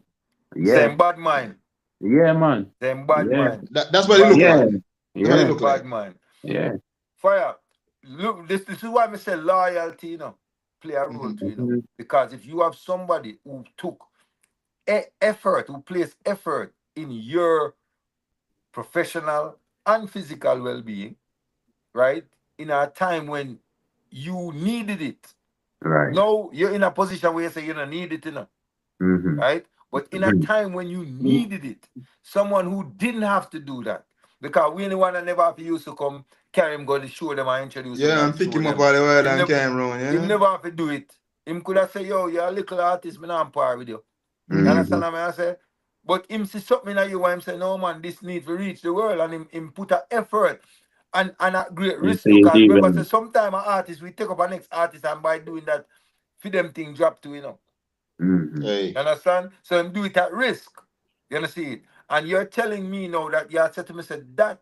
Yeah. Same bad mind. Yeah, man. Same bad Yeah. mind. that's what it look Bad Yeah. like. mind. That's what it Yeah. look Bad like. mind. Yeah. Fire. Look, this is why I say loyalty, you know, play a role too, you know. Mm-hmm. Because if you have somebody who took effort, who placed effort in your professional and physical well-being, right? In a time when you needed it. Right. No, you're in a position where you say you don't need it, you know, Mm-hmm. right? But in a time when you needed it, someone who didn't have to do that, because we anyone that never have to used to come carry him, go to show them and introduce them Yeah, and and pick show him up them. all the way Him, and never, came around, him yeah. never have to do it. Him could have said, yo, you're a little artist, me not par with you. You Mm-hmm. understand what I say? But him see something that you want him say, no man, this need to reach the world, and him put an effort and a great You risk see too. it Because remember, say even. sometimes an artist we take up a next artist and by doing that, for them thing drop to, you know. Mm-hmm. Hey. You understand? So him do it at risk. You understand it? And you're telling me now that you are said to me say that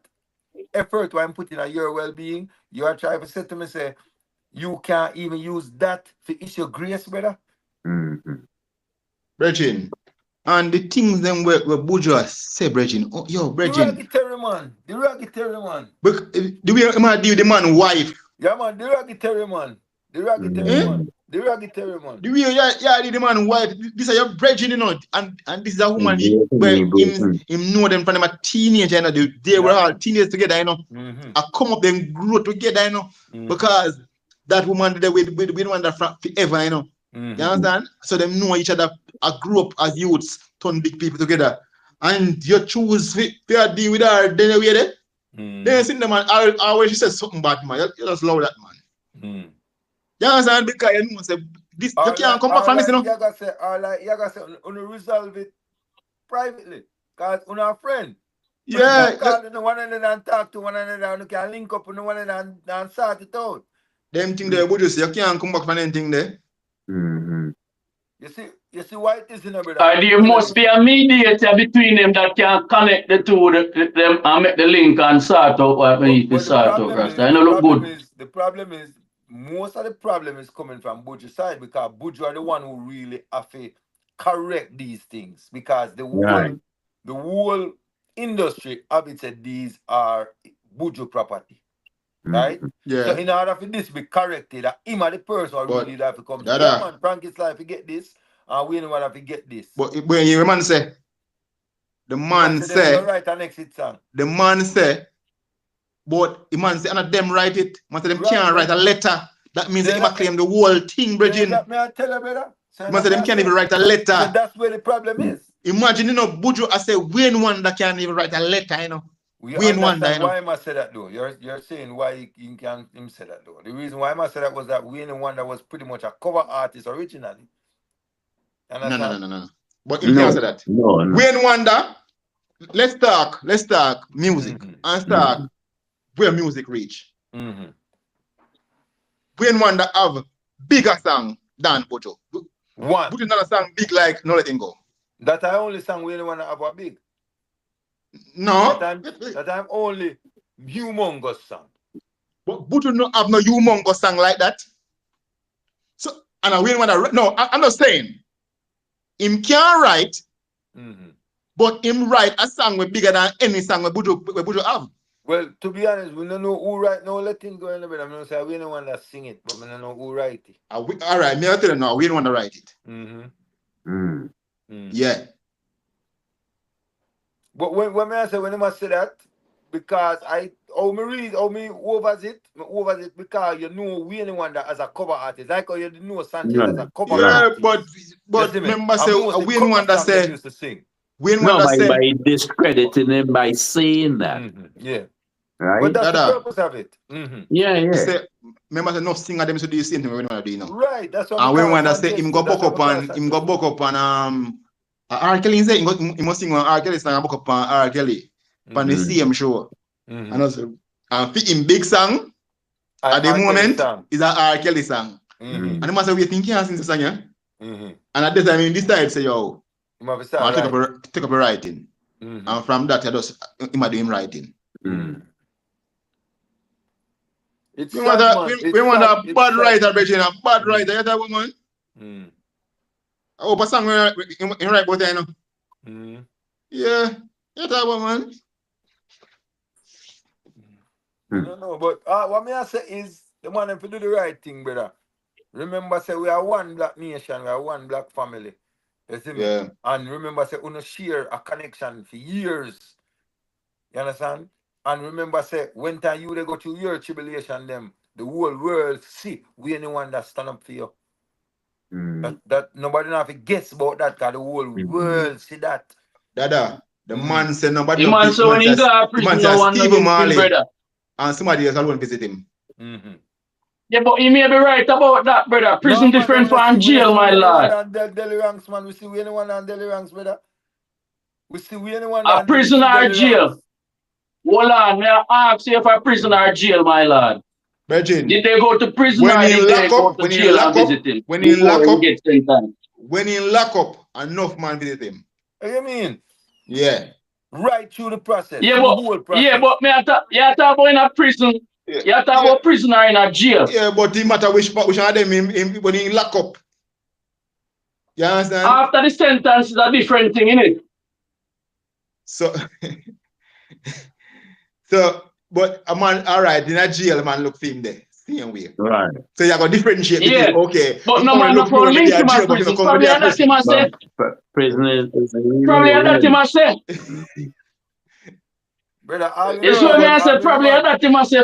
effort what I'm putting on your well-being, you are trying to say to me say you can't even use that for issue grace, brother. Mm-hmm. Brethren. And the things them where Buju say, brethren. Oh, yo, The brethren. raggedy man. The raggedy man. But the way I'm deal with the man wife. Yeah, man, the raggedy man. The raggedy Eh? Mm-hmm. man. The raggedy man. The way you the man wife, this are your brethren, you know, and this is a woman where Mm-hmm. him know them from them a teenager, you know, they were Yeah, all man. teenagers together, you know. Mm-hmm. I come up then grow together, you know, Mm-hmm. because that woman there with one that forever, you know. You Mm-hmm. understand? So them know each other. I grew up as youths, turn big people together. And you choose to deal with her, then you there. Then you see them man, always she says something bad, man. You just love that man. Mm-hmm. You understand? Because you know, say, this, you can't come back from this, you know. You gotta say, you gotta say, resolve it privately. Because on our friend. So you Yeah, can call one another and talk to one another and you can link up with one another and sort it out. them thing there, but you say, you can't come back from anything there. Mm-hmm. You see why it is in a brother. There must be a mediator between them that can connect the two them and make the link and sort out what we need to But the sort out, problem Rasta. is, I know look good. the problem is most of the problem is coming from Buju side because Buju are the one who really have to correct these things because Right. the whole industry have it said these are Buju property, right? So Yeah. in order for this be corrected, him are the person who But really have to come say, yeah Dada, man, Frankie's life to get this, and we don't want to get this. but when you man say, the He man man say them go say, write an exit song. the man say, but the man say, and them write it, man say them Right, can't man. write a letter. That means that Yeah, him a claim the whole thing, yeah, Bridging. that may I tell you, brother. So The man that say may them I can't even say. write a So letter. that's where the problem is. Imagine, you know, Buju, I say, Wayne Wonder can't even write a letter, you know. We Wayne Wonder, understand you know. why I must say that though. You're saying why he can him say that though. The reason why I must say that was that Wayne Wonder was pretty much a cover artist originally. No. Understand? But him can't say No, that. no. Wayne Wonder, let's talk music and talk where music reach. Mm-hmm. Wayne Wonder have bigger song than Buju. One. Buju not a song big like No Letting Go. That I only sang Wayne Wonder have a big. No. That I'm only humongous song. But Buju no have no humongous song like that. So, and I Wayne Wonder, no, I'm not saying him can't write, but him write a song with bigger than any song where Buju have. Well, to be honest, we don't know who write No Letting Go in the bed. I'm not saying we don't want to sing it, but we don't know who write it. All right, me I tell you now, we don't want to write it. Yeah. But when I say when I must say that, because how me overs it because you know we anyone that as a cover artist, like how you know Sanchez as a cover artist. But remember say Wayne Wonder say used to sing. Wayne No, Wonder say by discrediting him by saying that. Yeah. Right? But that's Dada, the purpose of it. Yeah. say, remember say no singer them to do the same thing when Wayne Wonder do now. Right, that's what And Wayne Wonder say Sanchez him do. go buck up on R. Kelly say he must sing on R. Kelly song and buck up on R. Kelly on the same show. And also fit him big song at the moment is a R. Kelly song. And the man say we think he can sing the song, yeah? And at this time he decide say yo, man take up a writing. And from that I just him do him writing. It's we want a bad writer, Bridget, a bad writer, you that woman? I hope a song in right about there, you know? Yeah, you that woman? I don't know, but what me I say is the man if you do the right thing, brother. Remember, say we are one black nation, we are one black family. You see me? Yeah. And remember, say we share a connection for years. You understand? And remember, say when time you they go through your tribulation, them the whole world see we anyone that stand up for you. That nobody know if to guess about that, because the whole world see that. Dada, the man said nobody the man, so when he got prison, no one Stephen Marley, brother. and somebody else alone visit him. Yeah, but he may be right about that, brother. Prison different from jail, my lord. Delhi ranks, man. We see we anyone on Delhi ranks, brother. We see we anyone a on prison or jail. Hold on, may I ask you if a prison or jail, my lord? Virgin, did they go to prison or did they go to jail and visit him? When he lock up, get sentenced? When he lock up, enough man visit him. What you mean? Yeah. Right through the process. Yeah, but me I talk about in a prison. You talk about prison or in a jail. Yeah, but it matter which one of them when he lock up. You understand? After the sentence is a different thing, innit? But a man, all right, in a jail, man look for him there. Same way. Right. So you got differentiate between, okay. But no man, no for link him at prison. Probably that him I say. Prison is probably that him I say. Brother, it's what I say, probably that him I say.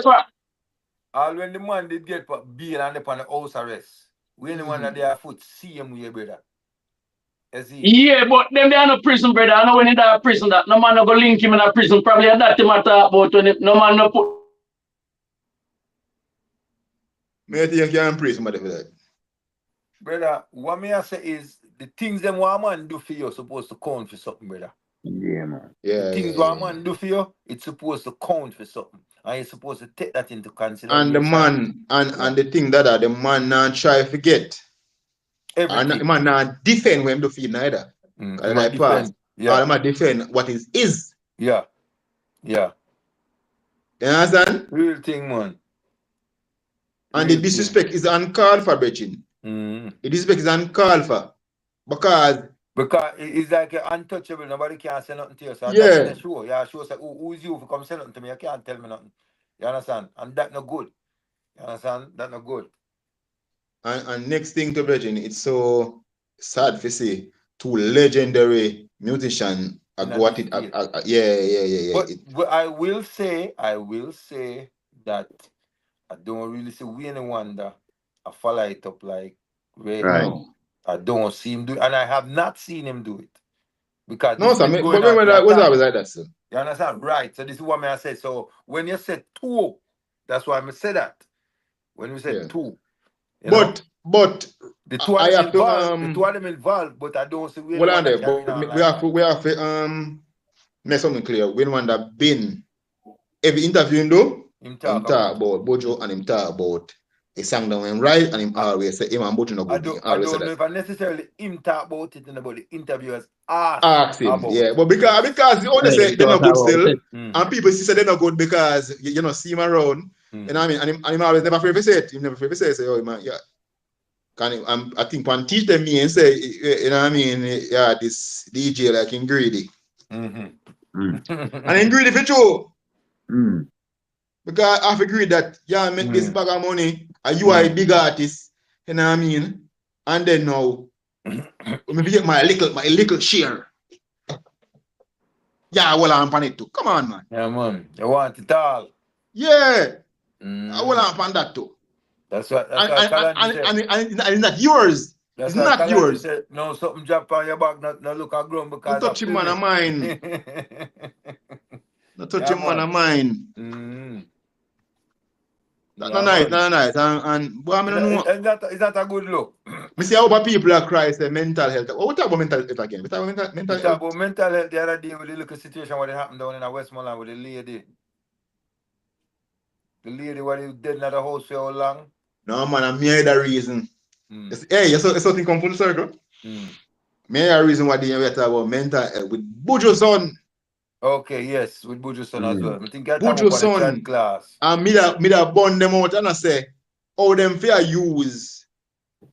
All when the man did get bail and upon the house arrest, we ain't the one that they are foot same way, brother. Yeah, but them they are no prison, brother. I know when they are prison that no man no go link him in a prison. Probably that him I talk about when no man no put. Me think you can pray somebody for that. Brother, what me I say is the things them what man do for you supposed to count for something, brother. Yeah, man. Yeah. The things what man do for you, it's supposed to count for something. And you're supposed to take that into consideration. And the man, and the thing that the man not try to forget. Everything. And the man not defend when him do feel neither. Like defend. Yeah. All man defend what is. Yeah. Yeah. You understand? Real thing, man. And the Real thing. disrespect is uncalled for, Brechin. Mm-hmm. The disrespect is uncalled for. Because it's like untouchable. Nobody can say nothing to you. So yeah. that's the show. Yeah, show say, who is you for come say nothing to me? You can't tell me nothing. You understand? And that no good. You understand? That no good. And next thing to Brechin, it's so sad to see two legendary musicians go at it. Yeah. But I will say that I don't really see Wayne Wonder I follow it up like Ray. Right. No. I don't see him do it, and I have not seen him do it. Because No, this sir. been But going on for when a I was time. always like that, sir. You understand? Right. So this is what I say. So when you said two, that's why I say that. When you said two, you know, But the two of I them have to involved, but I don't see Wayne well on Wonder there, carrying but on we like have that. to make something clear. When one that been every interview you do, Him him talk about Bojo and him talk about a song down him right and him always say him and Bojo no I good. don't, I Always say don't know that. if I necessarily him talk about it, but the interviewers ask Ask him, about yeah. it. But because the only say They they're talk not good about still, it. and people see say they're not good because you know see him around. You know what I mean? And him always never afraid to say it. He never afraid to say, oh man, yeah. Can him, I think one teach them me and say, you know what I mean? Yeah, this DJ like him greedy. And him greedy for true. Because I've agreed that yeah, make this bag of money, and you are a big artist, you know what I mean? And then now, maybe get my little share. Yeah, well, I'm on it too. Come on, man. Yeah, man. You want it all. Yeah. Well, I'm on that too. That's why Kalanji said. And it's not yours. That's It's why not Kalanji yours. said, no, something drop on your back, not look at ground Not because touch of him, man of mine. Not touch him, man of mine. That's not nice, not nice. And well, I don't know. Is that a good look? Me see how people are crying, say mental health. What we talk about mental health again? We talk about mental We health. talk about mental health the other day with the little situation what happened down in Westmoreland with the lady. The lady what is dead in the house for how long? No, man, I'm here the reason. Hey, you something come full circle. Me the reason why they talk about mental health with Buju son. Okay, yes, with Buju son as well. I think I talk Buju about the son. chat class. And me that burn them out and I say, how them fair use.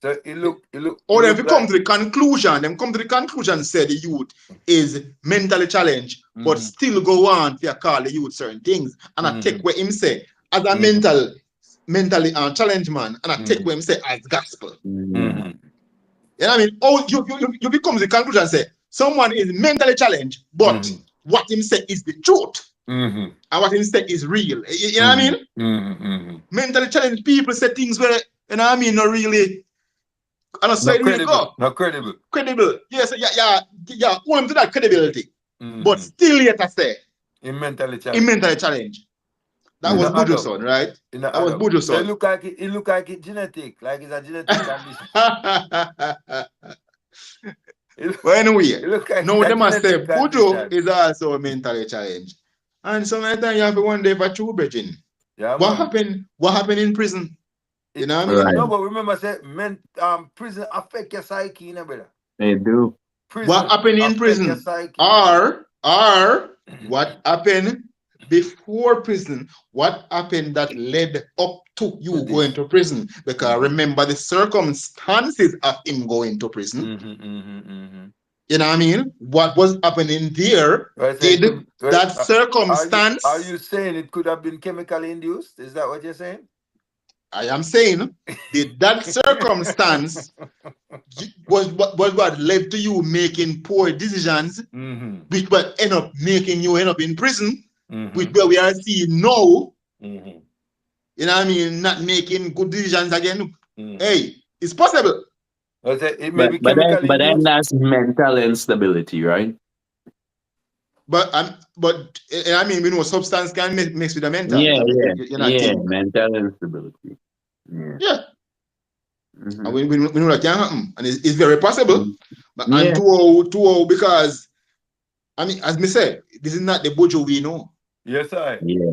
So it look Or them if come to the conclusion, them come to the conclusion say the youth is mentally challenged, but still go on to call the youth certain things. And I take what him say as a mentally challenged man, and I take what him say as gospel. You know what I mean? Oh, you become the conclusion and say someone is mentally challenged, but what him say is the truth. And what him say is real. You know what I mean? Mentally challenged people say things where, you know what I mean, not really. And I say really go. Not credible. Credible. Yes, yeah. Hold him to that credibility. But still yet I say. In mentally challenged. That was Buju son, right? That was Buju son. So it look like it's genetic, like it's a genetic condition. Well, anyway, like no, they must say Buju is also mentally challenged. And sometimes you have to wonder if a true virgin. Yeah, what happened in prison? You know what I mean? No, but remember, say, prison affect your psyche, you know, brother. They do. What happened in prison? Or what happened before prison? What happened that led up to you going to prison? Because remember the circumstances of him going to prison. You know what I mean? What was happening there? Did that circumstance? Are you saying it could have been chemically induced? Is that what you're saying? I am saying, did that circumstance was what led to you making poor decisions, which will end up making you end up in prison, which where we are seeing now, you know what I mean, not making good decisions again. Hey, it's possible. It may be chemically but then induced. that's mental instability, right? But I mean, we know substance can mix with the mental. Yeah, mental instability. Yeah. And we know that can happen, and it's very possible. But and too because I mean, as me say, this is not the Bojo we know. Yes, I. Yeah.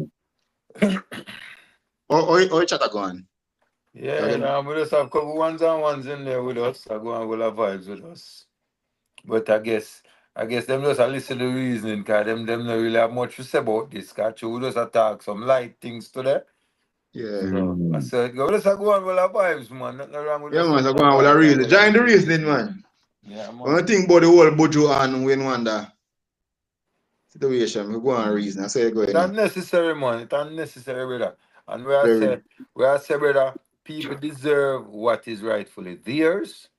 or chat go on. Yeah, we just have a couple ones and ones in there with us. I go and will have vibes with us. But I guess them just listen to the reasoning, because them don't really have much to say about this. Because we just talk some light things today. Yeah. So I said, go, let's go on with our vibes, man. Nothing wrong with Yeah, us man, going so on go on with the vibes and reason. go on Join the the reasoning, reasoning. man. Yeah, When I man. think about the whole buju and Win Wonder situation, we go on reason. I say go It's ahead now. unnecessary, man. It's unnecessary, brother. And Very. where I say, brother, people deserve what is rightfully theirs.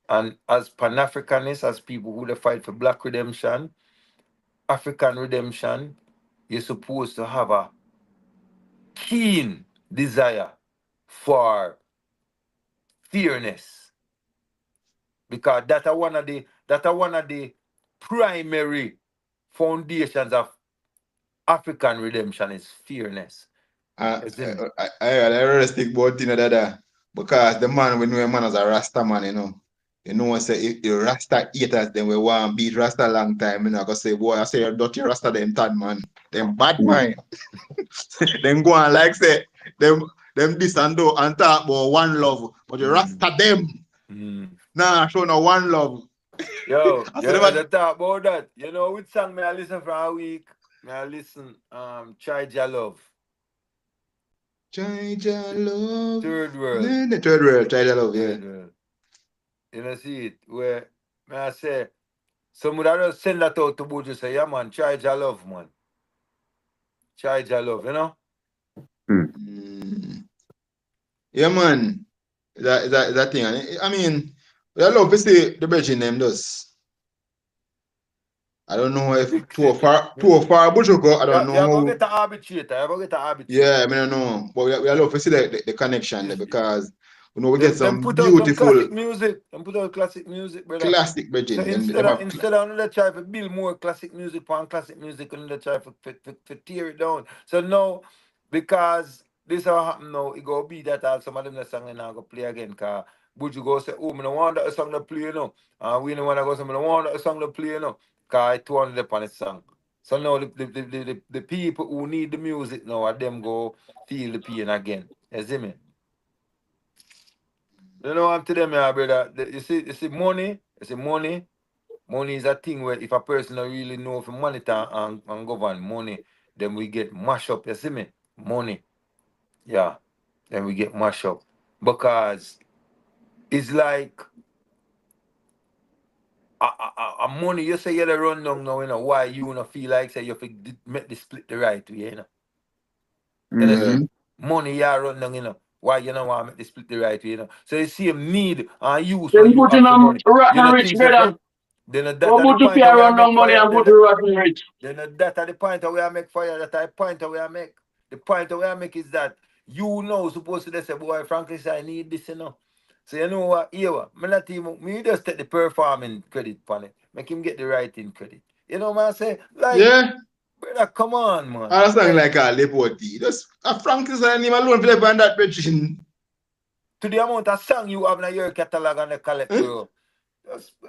And as Pan-Africanists, as people who they fight for black redemption, African redemption, you're supposed to have a keen desire for fairness. Because that are one of the primary foundations of African redemption is fairness. I, You see me? I really stick about thing that because the man we know a man as a Rasta man, You know, say if the Rasta haters, then we want to beat Rasta long time, I go say, boy, I say dirty Rasta them tad man. Them bad mind. Them go on like say them this and do and talk about one love. But the Rasta them. Nah, show no one love. Yo, I said, yeah, as I talk about that, you know which song may I listen for a week? May I listen Try Your Love. Try your love. Third World. The third world, try your love, yeah. Third World. You know see it where may I say somebody just send that out to Buju say, yeah man, try your love, man. Try your love, you know? Yeah, man. That thing. I mean, I love to see the Belgian name does. I don't know if too far Bujuko, I don't know You're going how. to get an arbitrator. You're going to get an arbitrator. Yeah, I mean, I don't know. But we love to see the connection there because we get Them some put out some beautiful classic music. Them put out classic music, brother. classic So Belgian. instead of another try to build more classic music and another try to tear it down. So now, because this how happen now, it go be that all some of them the song and now go play again. Cause Buju go say, oh, I don't want that song to play, And we don't want to go say, I don't want that song to play, Cause I 200 upon the song. So now the people who need the music now, are them go feel the pain again. You see me? You know what I'm telling you, brother. You see, money. You see, money. Money is a thing where if a person don't really know if monitor and govern money, then we get mash up. You see me? Money. Yeah. Then we get mash up. Because it's like a money, you say you're run down now, why you not feel like say you have to make the split the right way. You know, see, money you run down, why you don't want to make the split the right way, So you see him need and use when Then you put have in the money. You rotten know rich, things brother. then that Go at the put to pay point where I around make no money fire. and put to rotten rich. Then that at the point where I make fire. That I point where I make. The point where I make is that supposed to say, boy, frankly say I need this. So you know what? Here, me not even me just take the performing credit for it. Make him get the writing credit. You know what I say? Like, Yeah. brother, come on, man. I was like a Lepoti. Just a Frankenstein name alone for the that Belgian. To the amount of song you have in your catalog and the collect, Eh? bro.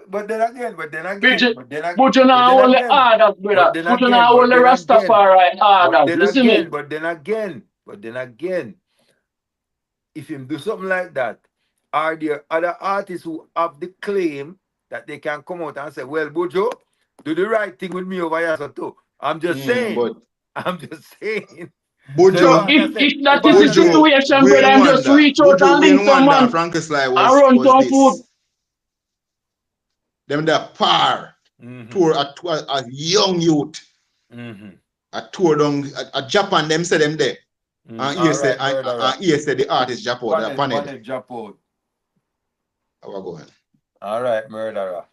But then again, Bridget, but then again, put you but now then all the again, orders, but brother. then Put you again, now all but the then again, Rastafari orders. You see me? but then again, if him do something like that, are there other artists who have the claim that they can come out and say, well, Bojo, do the right thing with me over here, so too. I'm just saying. But I'm just saying. So So Bojo, if if that I is the can say, situation, brother, Wayne I'm just Wonder, reach out and link Wayne some Wonder, man Frankenstein and run was some food. this. Them the par tour a young youth. A tour down a Japan, them say them there. And all right, murderer. here say the artist Japan, the panel. Drop out. How I going? All right, murderer.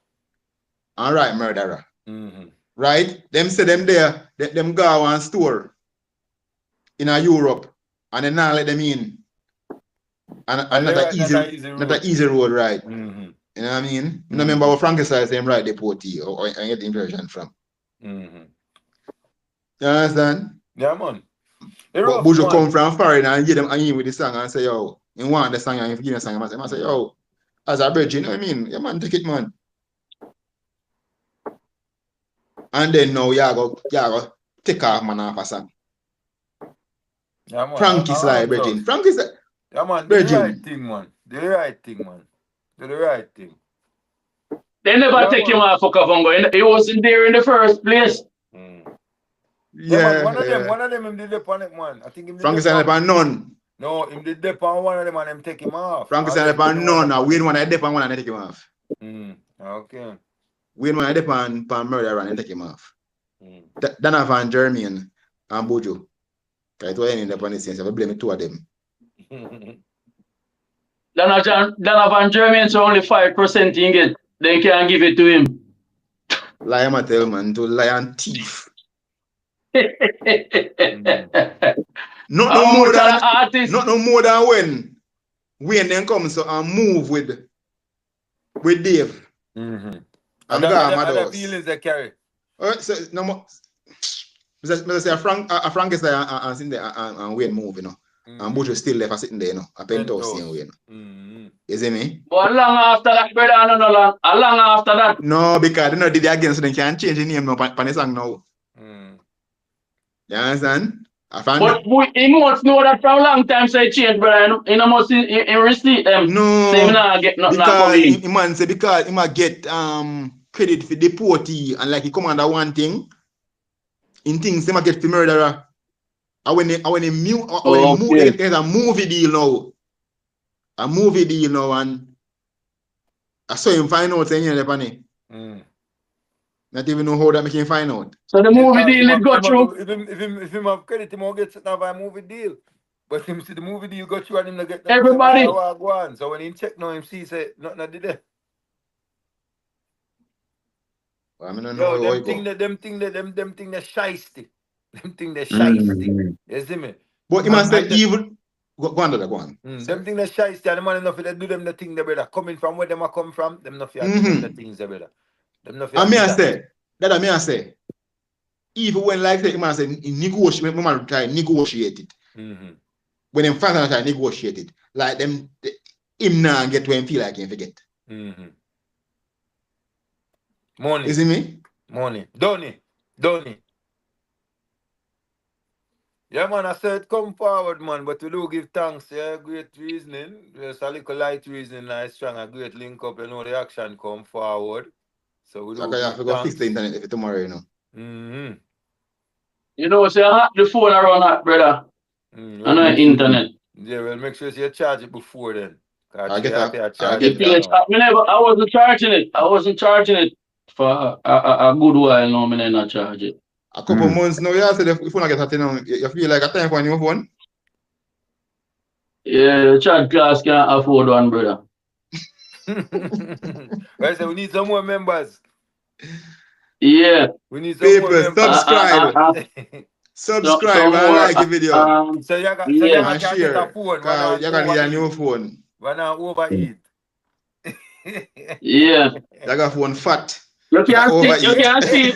All right, murderer. Right? Them say them there, them go and store in a Europe and then now let them in. And not an easy road, right? You know what I mean? I remember what Frankenstein saying right the potty or I get the impression from. You understand? Yeah, man. But Buju come from foreign and give them a with the song and say, yo, you want the song and you give the song, I say, yo, as a bridge, you know what I mean? Yeah, man, take it, man. And then now you go take off man off a song. Yeah, man. Frankie Sly, Bridging. Frankie Sly. Yeah, man. Do the right thing, man. Do the right thing, man. Do the right thing. They never take him off for Kavango. He wasn't there in the first place. Yeah, man. One of them him did the on it, man. I think him did Frankie Sly upon none. No, him did dip on one of them and them take him off. Frankie said no, no. Wayne one I dip on one and I take him off. Okay. Wayne one I dip on murder and take him off. Mm. Donovan, Jermaine, and buju. It was any upon the same. So I blame two of them. Donovan Jermaine, so only 5% in it. They can't give it to him. Lion tell man to lion thief. Not no more than when Wayne then comes so and move with Dave. And other feelings they carry. So no more. Say Frank is there and sitting there and Wayne move, you know. And Buju still left sitting there, you know. A penthouse same way, you know. You see me? But long after that, brother, no long after that. No, because they know did it again, so they can't change the name now on the song now. You understand? But he must know that from a long time, so he changed, brother. He must receive them. No, so he not get nothing because he man say because he might get credit for deportee and like he come under one thing, in things he might get for murderer. And when he move, there's a movie deal now. A movie deal now, and I saw him find out saying the Not even know how that make him find out. So the movie deal it got through. If him have credit, him will get set up a movie deal. But him see the movie deal got through and him not get everybody. So when he check now, him see say nothing did there. Well, I mean, them thing that shiesty. Them thing that shiesty. You see me? But you must say evil. Go on. Them thing that shiesty and the man enough they do them the thing they brother. Coming from where them a come from, them enough do them the things they brother. I say, even when like that, man say negotiate, man try negotiate it. When them fans try negotiate it, like them him now get to him feel like him forget. Money. You see me? Money. Donny. Yeah, man, I said come forward, man, but we do give thanks, yeah, great reasoning. There's a little light reasoning, nice, strong, a great link up, you know, the action come forward. So we do you have to go fix the internet if tomorrow, you know. You know, say the phone around that, brother. And the internet. Yeah, well, make sure you charge it before then. I wasn't charging it. I wasn't charging it for a good while now. I not charge it. A couple months now, you said if you not get that, you know, you feel like a time for a new phone. Yeah, the chat class can't afford one, brother. Right, so we need some more members. Yeah. We need some more members. Subscribe. Subscribe and like the video. So you can get a phone. You can get a new phone. Why not overeat? Yeah. You got phone fat. You can't see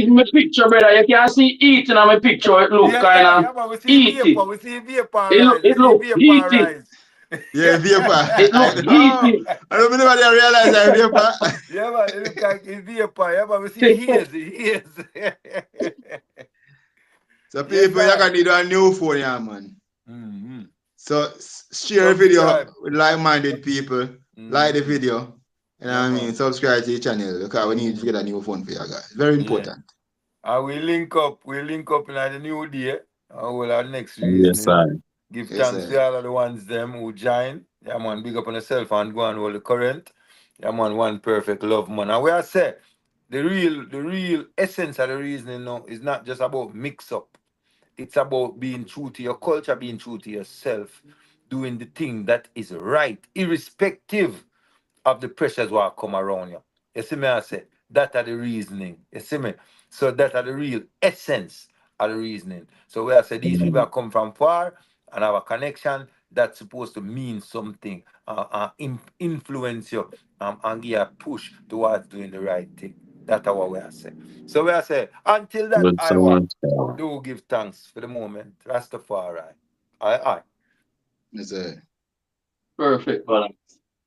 my picture, brother. You can't see eating on my picture. It look kind of eating. We see vapor. It look heating. Yeah, vapor. It look heating. I don't know anybody realize that vapor. Yeah, man, it look like it's vapor. Yeah, but we see hazy. So people, you can need a new phone, yeah, man. So share the video with like-minded people. Like the video. You know what I mean? Subscribe to the channel because we need to get a new phone for you guys. Very important. And we link up in the new day. We'll our next reason. Yes, sir. Give thanks to all of the ones them who join. Yeah, man, big up on yourself and go and hold the current. Yeah, man, one perfect love, man. And we are say the real essence of the reasoning now is not just about mix up. It's about being true to your culture, being true to yourself, doing the thing that is right, irrespective of the pressures that come around you. You see me, I say, that are the reasoning. You see me? So that are the real essence of the reasoning. So where I say these people come from far and have a connection that's supposed to mean something, influence you, and give a push towards doing the right thing. That's what we are saying. So we are saying, until that, I do give thanks for the moment. Rastafari. Aye. Yes, sir. Perfect, brother.